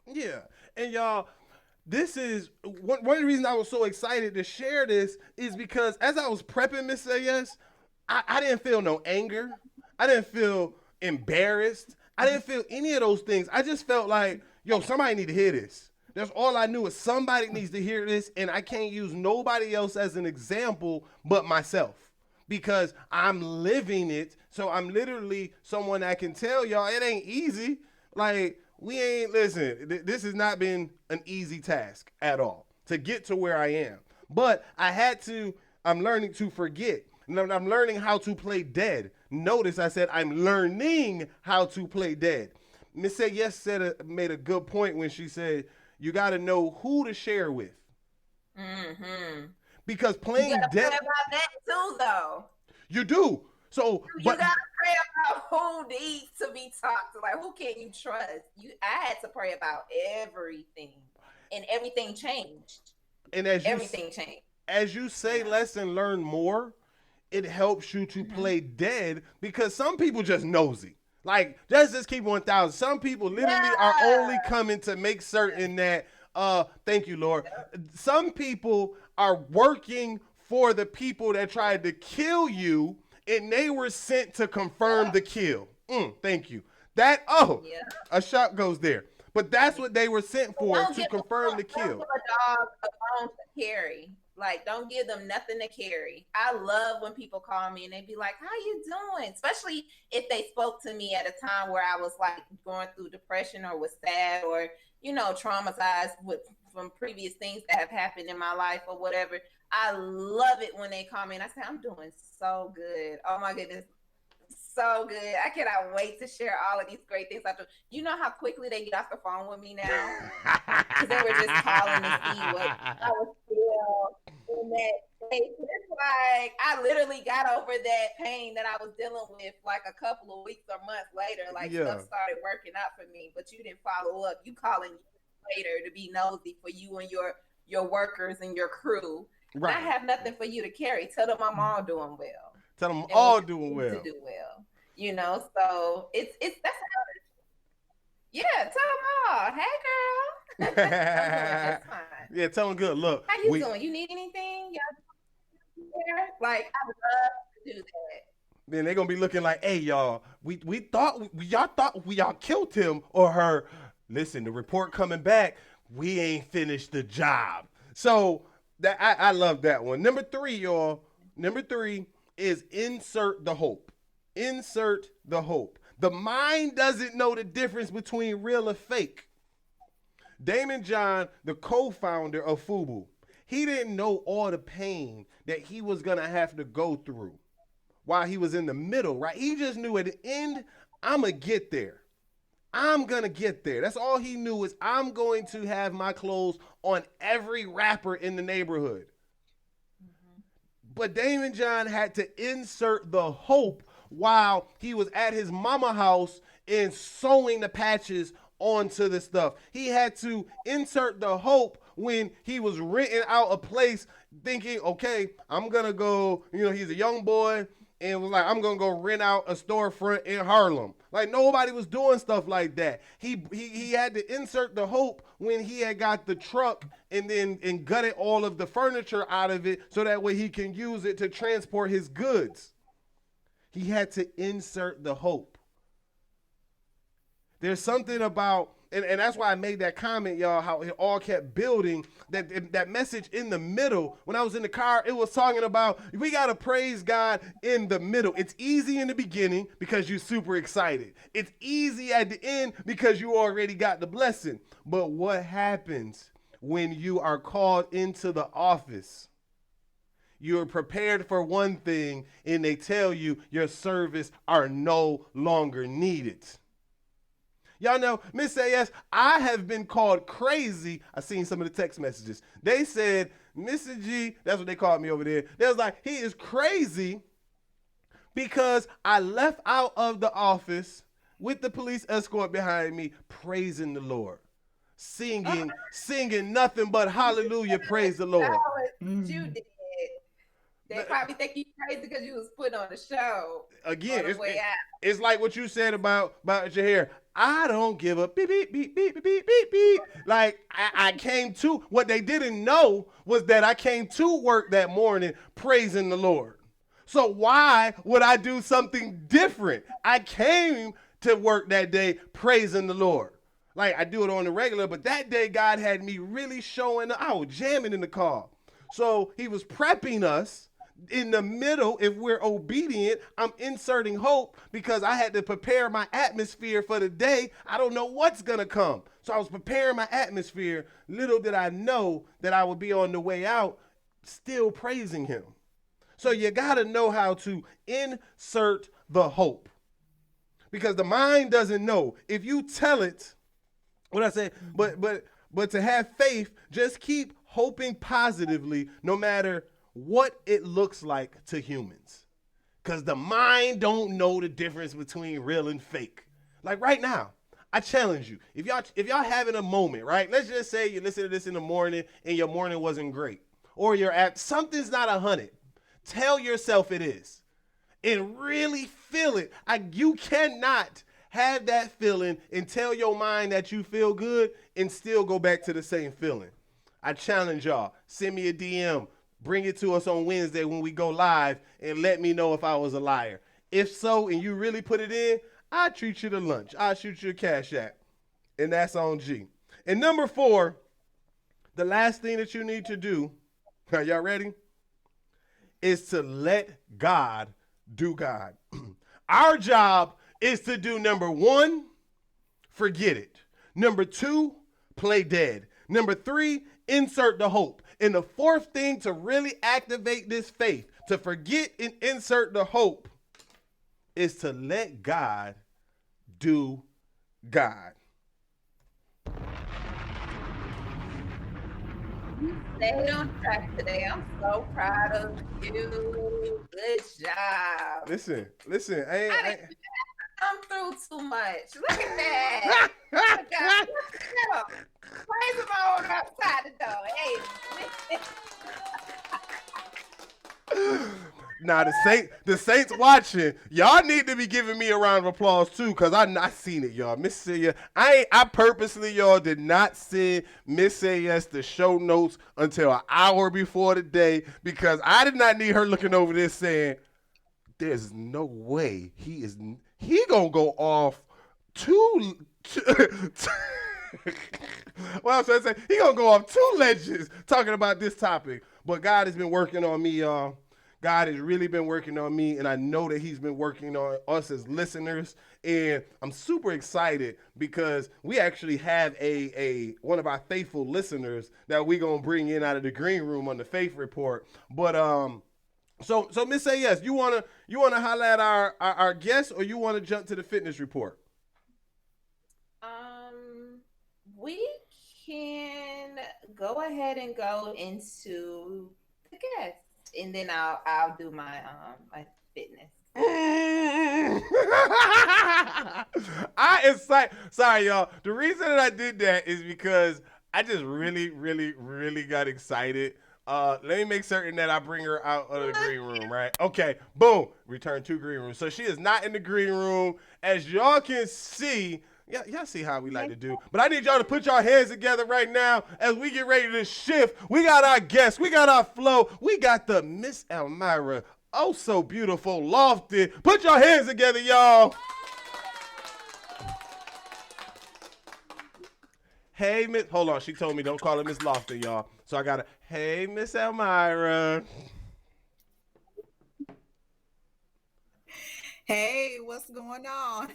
Yeah. And y'all, this is one of the reasons I was so excited to share this is because as I was prepping Miss Say Yes, I didn't feel no anger. I didn't feel embarrassed. I didn't feel any of those things. I just felt like, yo, somebody need to hear this. That's all I knew is somebody needs to hear this, and I can't use nobody else as an example but myself because I'm living it. So I'm literally someone that can tell y'all it ain't easy. Like, this has not been an easy task at all to get to where I am. But I'm learning to forget. And I'm learning how to play dead. Notice I said I'm learning how to play dead. Miss Say Yes made a good point when she said, you got to know who to share with. Mm-hmm. Because playing you gotta dead. pray about that too, though. You do. So, you gotta pray about who needs to be talked to. Like, who can you trust? I had to pray about everything, and everything changed. And everything changed. As you say less and learn more, it helps you to play dead because some people just nosy. Like, just keep 1,000. Some people literally are only coming to make certain that, thank you, Lord. Some people are working for the people that tried to kill you, and they were sent to confirm the kill. Thank you. A shot goes there. But that's what they were sent for, to confirm the kill. Don't give a dog a bone to carry. Like, don't give them nothing to carry. I love when people call me and they be like, how you doing? Especially if they spoke to me at a time where I was like going through depression or was sad or, traumatized from previous things that have happened in my life or whatever. I love it when they call me and I say, I'm doing so good. Oh my goodness. So good. I cannot wait to share all of these great things. You know how quickly they get off the phone with me now? Because they were just calling to see what I was still in that space. It's like I literally got over that pain that I was dealing with like a couple of weeks or months later. Like stuff started working out for me, but you didn't follow up. You calling later to be nosy for you and your workers and your crew. Right. I have nothing for you to carry. Tell them I'm all doing well. Tell them all doing well. To do well, so it's that's how it is. Yeah, tell them all. Hey, girl. That's fine. Yeah, tell them good. Look, how you doing? You need anything? Like, I would love to do that. Then they're gonna be looking like, hey, y'all, y'all thought we killed him or her. Listen, the report coming back, we ain't finished the job. So that I love that one. Number 3, y'all. Number 3 is insert the hope. Insert the hope. The mind doesn't know the difference between real or fake. Damon John, the co-founder of FUBU, he didn't know all the pain that he was going to have to go through while he was in the middle, right? He just knew at the end, I'm going to get there. I'm going to get there. That's all he knew is I'm going to have my clothes on every rapper in the neighborhood. But Damon John had to insert the hope while he was at his mama house and sewing the patches onto the stuff. He had to insert the hope when he was renting out a place thinking, okay, I'm going to go, he's a young boy and was like, I'm going to go rent out a storefront in Harlem. Like, nobody was doing stuff like that. He had to insert the hope when he had got the truck and gutted all of the furniture out of it so that way he can use it to transport his goods. He had to insert the hope. There's something about, and that's why I made that comment, y'all, how it all kept building. That message in the middle, when I was in the car, it was talking about we got to praise God in the middle. It's easy in the beginning because you're super excited. It's easy at the end because you already got the blessing. But what happens when you are called into the office? You're prepared for one thing, and they tell you your service are no longer needed. Y'all know, Miss AS, I have been called crazy. I seen some of the text messages. They said, Mr. G, that's what they called me over there. They was like, he is crazy because I left out of the office with the police escort behind me, praising the Lord. Singing nothing but hallelujah, praise the Lord. You did. They probably think you crazy because you was put on the show. Again, it's like what you said about your hair. I don't give a beep, beep, beep, beep, beep, beep, beep, beep. Like, I came to, what they didn't know was that I came to work that morning praising the Lord. So why would I do something different? I came to work that day praising the Lord. Like, I do it on the regular, but that day God had me really showing, I was jamming in the car. So he was prepping us. In the middle, if we're obedient, I'm inserting hope because I had to prepare my atmosphere for the day. I don't know what's going to come. So I was preparing my atmosphere. Little did I know that I would be on the way out still praising him. So you got to know how to insert the hope because the mind doesn't know. If you tell it, what I say, but to have faith, just keep hoping positively no matter what it looks like to humans. Because the mind don't know the difference between real and fake. Like right now, I challenge you. If y'all having a moment, right? Let's just say you listen to this in the morning and your morning wasn't great. Or you're at something's not 100. Tell yourself it is. And really feel it. You cannot have that feeling and tell your mind that you feel good and still go back to the same feeling. I challenge y'all. Send me a DM. Bring it to us on Wednesday when we go live and let me know if I was a liar. If so, and you really put it in, I'll treat you to lunch. I'll shoot you a cash app. And that's on G. And number 4, the last thing that you need to do, are y'all ready? Is to let God do God. Our job is to do number 1, forget it. Number 2, play dead. Number 3, insert the hope. And the 4th thing to really activate this faith, to forget and insert the hope, is to let God do God. You stayed on track today. I'm so proud of you. Good job. Listen. I didn't come through too much. Look at that. Look at that. Praise him on outside the door. Hey. Now the Saints watching, y'all need to be giving me a round of applause too, because I seen it, y'all. Miss Celia, I purposely, y'all, did not send Miss AS the show notes until an hour before the day because I did not need her looking over this saying, there's no way he gonna go off too well, I was trying to say, he gonna go off 2 legends talking about this topic. But God has been working on me, y'all. God has really been working on me, and I know that he's been working on us as listeners. And I'm super excited because we actually have one of our faithful listeners that we gonna bring in out of the green room on the Faith Report. But so Miss AS, you wanna holler at our guest, or you wanna jump to the fitness report? We can go ahead and go into the guest, and then I'll do my my fitness. Sorry, y'all. The reason that I did that is because I just really, really, really got excited. Let me make certain that I bring her out of the green room, right? Okay, boom, return to green room. So she is not in the green room. As y'all can see, y'all see how we like to do. But I need y'all to put your hands together right now as we get ready to shift. We got our guests. We got our flow. We got the Miss Elmira, oh so beautiful, Loftin. Put your hands together, y'all. hey, Miss, hold on. She told me don't call her Miss Loftin, y'all. So I got to, hey, Miss Elmira. Hey, what's going on?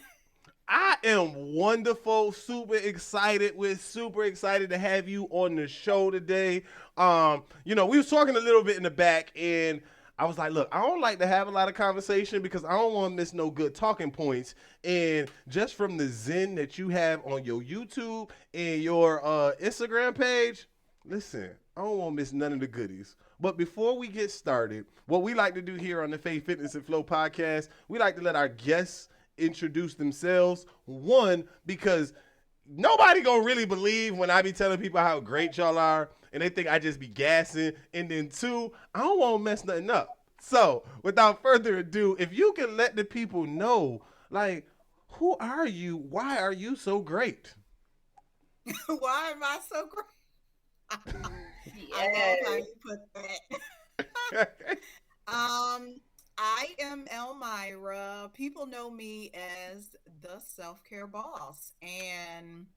I am wonderful, super excited. We're super excited to have you on the show today. We was talking a little bit in the back, and I was like, look, I don't like to have a lot of conversation because I don't want to miss no good talking points. And just from the zen that you have on your YouTube and your Instagram page, listen, I don't want to miss none of the goodies. But before we get started, what we like to do here on the Faith, Fitness, and Flow podcast, we like to let our guests introduce themselves. One, because nobody gonna really believe when I be telling people how great y'all are, and they think I just be gassing. And then two, I don't want to mess nothing up. So without further ado, if you can let the people know, like, who are you? Why are you so great? Why am I so great? I love how you put that. I am Elmira. People know me as the self-care boss. And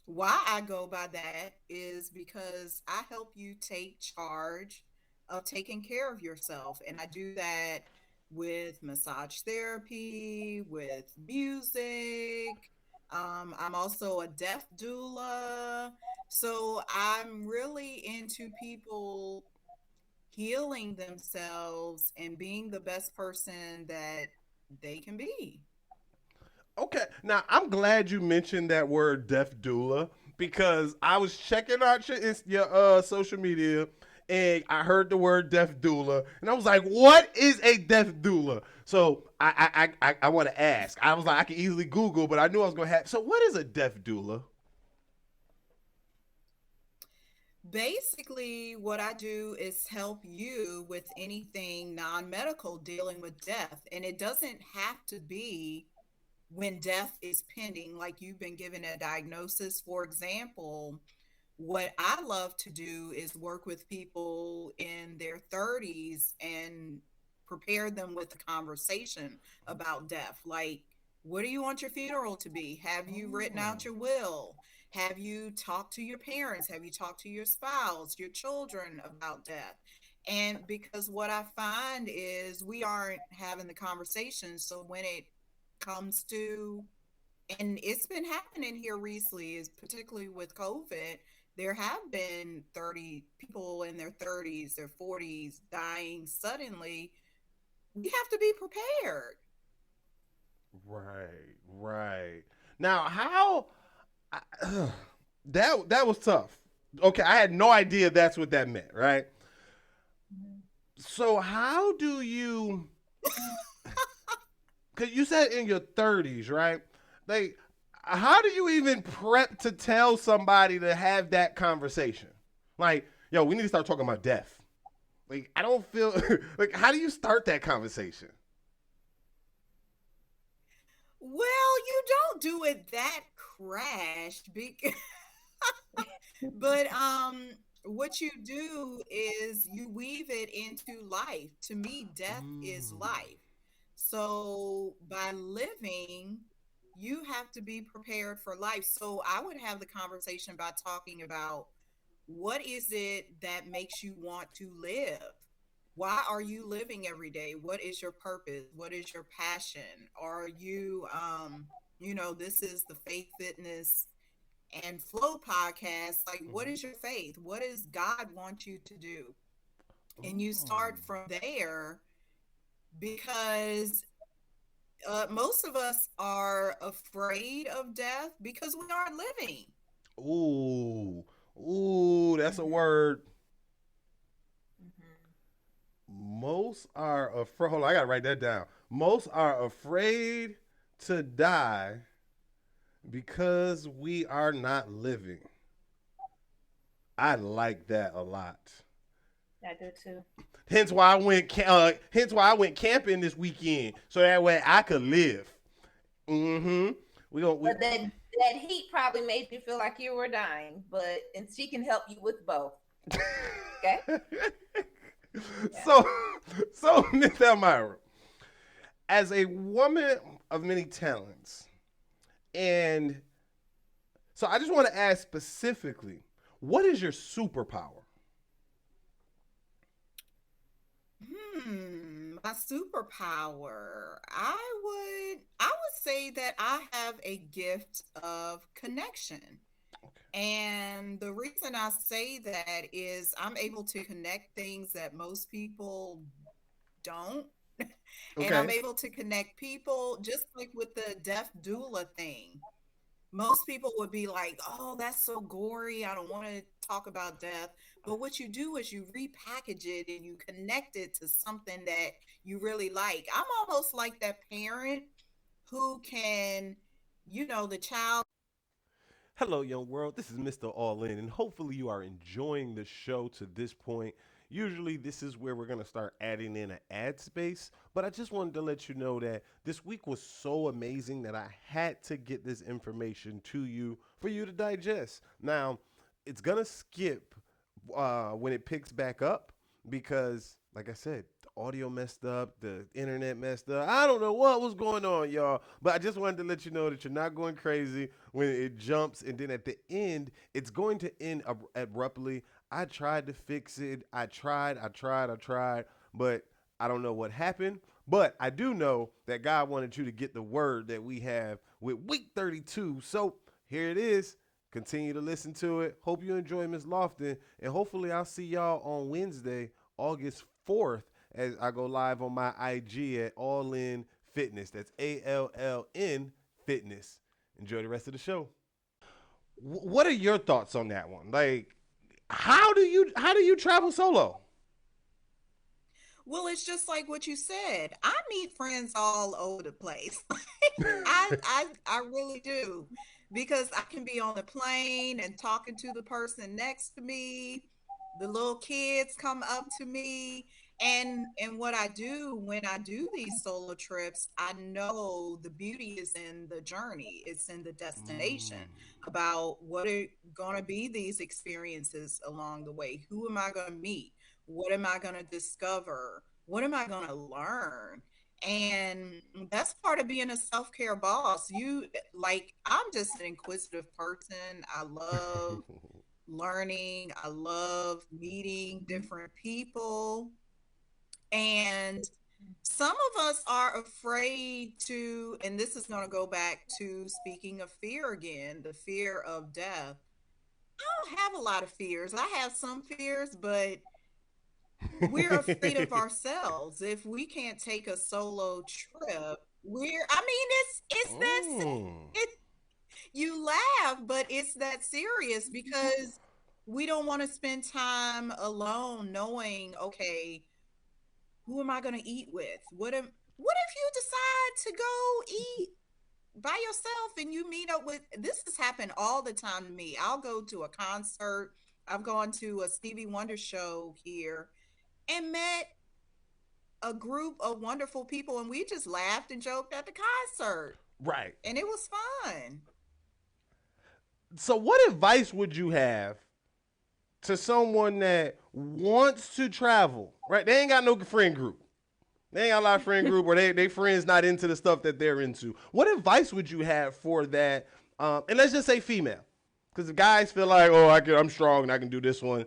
why I go by that is because I help you take charge of taking care of yourself. And I do that with massage therapy, with music. I'm also a deaf doula. So I'm really into people healing themselves and being the best person that they can be. Okay, now I'm glad you mentioned that word deaf doula because I was checking out your social media and I heard the word deaf doula and I was like, what is a deaf doula? So I want to ask. I was like, I can easily Google, but I knew I was gonna have. So what is a deaf doula? Basically, what I do is help you with anything non-medical dealing with death. And it doesn't have to be when death is pending, like you've been given a diagnosis. For example, what I love to do is work with people in their 30s and prepare them with a conversation about death. Like, what do you want your funeral to be? Have you written out your will? Have you talked to your parents? Have you talked to your spouse, your children about death? And because what I find is we aren't having the conversation. So when it comes to, and it's been happening here recently, is particularly with COVID, there have been 30 people in their 30s, their 40s dying suddenly. We have to be prepared. Right. Now, how that was tough. Okay, I had no idea that's what that meant, right? So how do you? Because you said in your 30s, right? Like, how do you even prep to tell somebody to have that conversation? Like, yo, we need to start talking about death. Like, I don't feel like, how do you start that conversation? Well, you don't do it that crash because but what you do is you weave it into life. To me, death is life. So by living, you have to be prepared for life. So I would have the conversation by talking about what is it that makes you want to live? Why are you living every day? What is your purpose? What is your passion? Are you this is the Faith, Fitness, and Flow podcast. Like, what is your faith? What does God want you to do? And you start from there because most of us are afraid of death because we aren't living. Ooh, that's a word. Most are afraid. Hold on, I gotta write that down. Most are afraid to die because we are not living. I like that a lot. I do too. Hence why I went camping this weekend so that way I could live. Mm-hmm. But that heat probably made you feel like you were dying, and she can help you with both. Okay. So, Miss Elmira, as a woman of many talents, and So I just want to ask specifically, what is your superpower? My superpower. I would say that I have a gift of connection. And the reason I say that is I'm able to connect things that most people don't. And I'm Okay. able to connect people just like with the deaf doula thing. Most people would be like, oh, that's so gory. I don't want to talk about death. But what you do is you repackage it and you connect it to something that you really like. I'm almost like that parent who can, the child. Hello, young world. This is Mr. All In, and hopefully you are enjoying the show to this point. Usually, this is where we're going to start adding in an ad space, but I just wanted to let you know that this week was so amazing that I had to get this information to you for you to digest. Now, it's going to skip when it picks back up because, like I said, the audio messed up, the internet messed up. I don't know what was going on, y'all, but I just wanted to let you know that you're not going crazy when it jumps, and then at the end, it's going to end abruptly. I tried to fix it. I tried, but I don't know what happened. But I do know that God wanted you to get the word that we have with week 32. So here it is. Continue to listen to it. Hope you enjoy Miss Loftin. And hopefully I'll see y'all on Wednesday, August 4th, as I go live on my IG at All In Fitness. That's ALLN Fitness. Enjoy the rest of the show. What are your thoughts on that one? Like, how do you travel solo? Well, it's just like what you said. I meet friends all over the place. I really do, because I can be on the plane and talking to the person next to me. The little kids come up to me, and what I do when I do these solo trips, I know the beauty is in the journey. It's in the destination, about what are going to be these experiences along the way. Who am I going to meet? What am I going to discover? What am I going to learn? And that's part of being a self-care boss. I'm just an inquisitive person. I love learning. I love meeting different people. And some of us are afraid to, and this is going to go back to speaking of fear again, the fear of death. I don't have a lot of fears. I have some fears, but we're afraid of ourselves. If we can't take a solo trip, it's that Mm. it you laugh, but it's that serious, because we don't want to spend time alone knowing, okay, who am I going to eat with? What if you decide to go eat by yourself and you meet up with, this has happened all the time to me. I'll go to a concert. I've gone to a Stevie Wonder show here and met a group of wonderful people, and we just laughed and joked at the concert, Right. and it was fun. So what advice would you have to someone that wants to travel? Right? They ain't got no friend group. They ain't got a lot of friend group, or they friends not into the stuff that they're into. What advice would you have for that? And let's just say female, because the guys feel like, oh, I'm strong and I can do this one.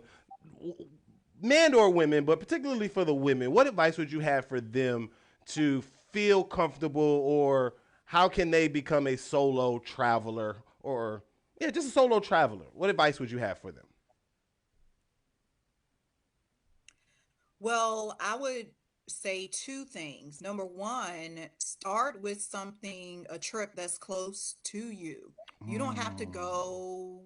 Men or women, but particularly for the women, what advice would you have for them to feel comfortable, or how can they become a solo traveler, or yeah, just a solo traveler? What advice would you have for them? Well, I would say two things. Number one, start with a trip that's close to you. You don't have to go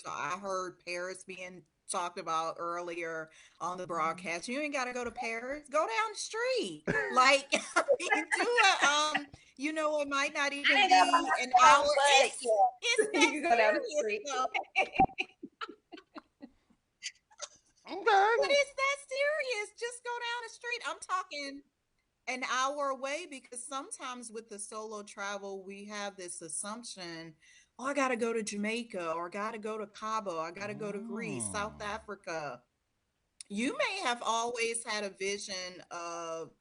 I heard Paris being talked about earlier on the broadcast. You ain't got to go to Paris. Go down the street. Like, I mean, do it. It might not I even ain't got be an my hour. own butt It's yet. that You can go down the serious street. stuff. But Okay. it's that serious. Just go down the street. I'm talking an hour away, because sometimes with the solo travel, we have this assumption, oh, I got to go to Jamaica, or I got to go to Cabo, I got to go to Greece, South Africa. You may have always had a vision of,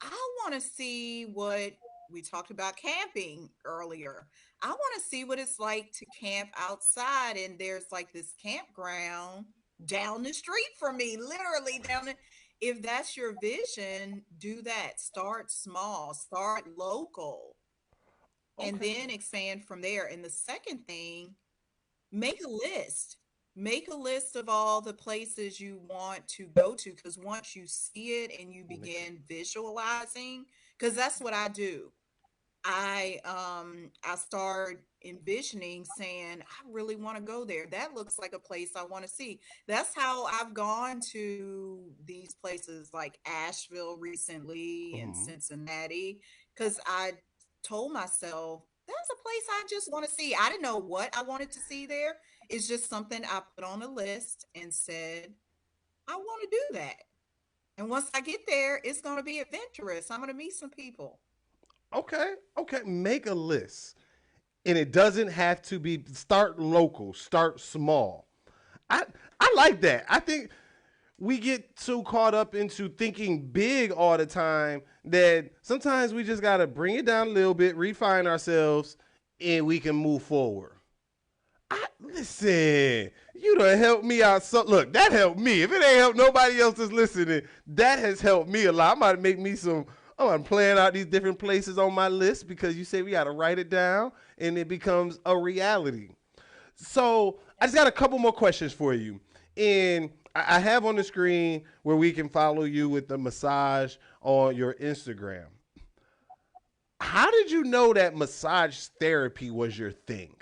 I want to see what we talked about camping earlier. I want to see what it's like to camp outside, and there's like this campground down the street from me, literally down the. If that's your vision, do that. Start small, start local, and Okay. then expand from there. And the second thing, make a list. Make a list of all the places you want to go to, because once you see it and you begin visualizing, because that's what I do. I start envisioning, saying I really want to go there. That looks like a place I want to see. That's how I've gone to these places like Asheville recently and Mhm. Cincinnati, because I told myself that's a place I just want to see. I didn't know what I wanted to see there. It's just something I put on a list and said I want to do that. And once I get there, it's going to be adventurous. I'm going to meet some people. Okay. Okay. Make a list. And it doesn't have to be start local, start small. I I like that. I think we get so caught up into thinking big all the time that sometimes we just got to bring it down a little bit, refine ourselves, and we can move forward. Listen, you done helped me out. So look, that helped me. If it ain't helped nobody else that's listening, that has helped me a lot. I'm about to make me some. I'm planning out these different places on my list because you say we got to write it down and it becomes a reality. So I just got a couple more questions for you. And I have on the screen where we can follow you with the massage on your Instagram. How did you know that massage therapy was your thing?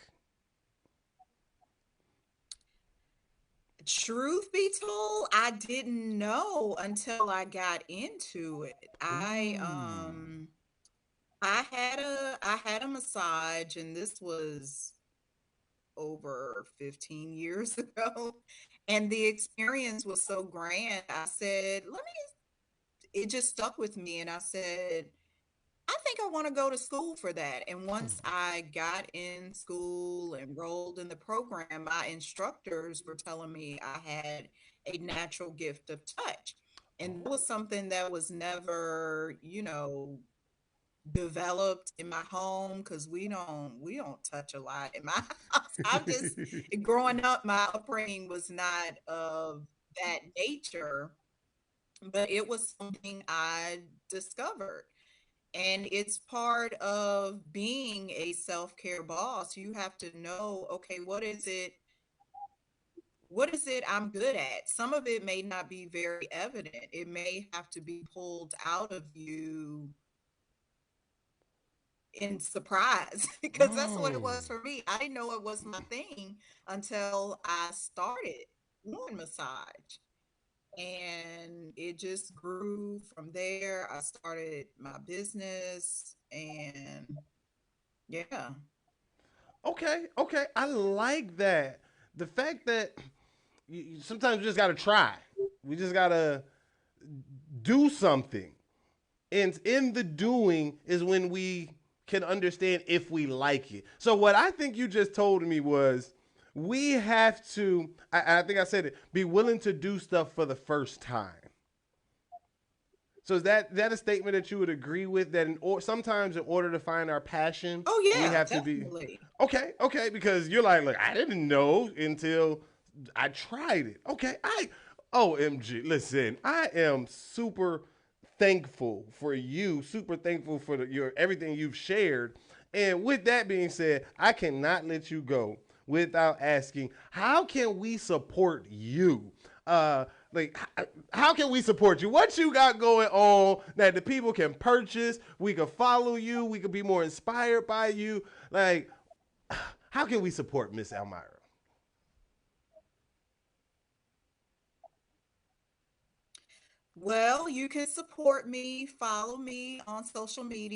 Truth be told, I didn't know until I got into it. Ooh. I had a massage, and this was over 15 years ago, and the experience was so grand. I said, let me, it just stuck with me, and I said, I think I want to go to school for that. And once I got in school, enrolled in the program, my instructors were telling me I had a natural gift of touch. And that was something that was never, developed in my home, because we don't touch a lot in my house. I'm just growing up, my upbringing was not of that nature, but it was something I discovered. And it's part of being a self-care boss. You have to know, okay, what is it I'm good at? Some of it may not be very evident. It may have to be pulled out of you in surprise, because that's what it Mm. was for me. I didn't know it was my thing until I started doing massage. And it just grew from there. I started my business, and yeah. Okay, okay. I like that. The fact that sometimes we just got to try. We just got to do something. And in the doing is when we can understand if we like it. So what I think you just told me was we have to, I think I said it, be willing to do stuff for the first time. So is that a statement that you would agree with? That sometimes in order to find our passion, Oh we yeah, have to be definitely. okay, okay, because you're like, look, I didn't know until I tried it. Okay, OMG, listen, I am super thankful for you, super thankful for your everything you've shared. And with that being said, I cannot let you go without asking, how can we support you? Like, how can we support you? What you got going on that the people can purchase? We can follow you. We can be more inspired by you. Like, how can we support Miss Elmira? Well, you can support me, follow me on social media.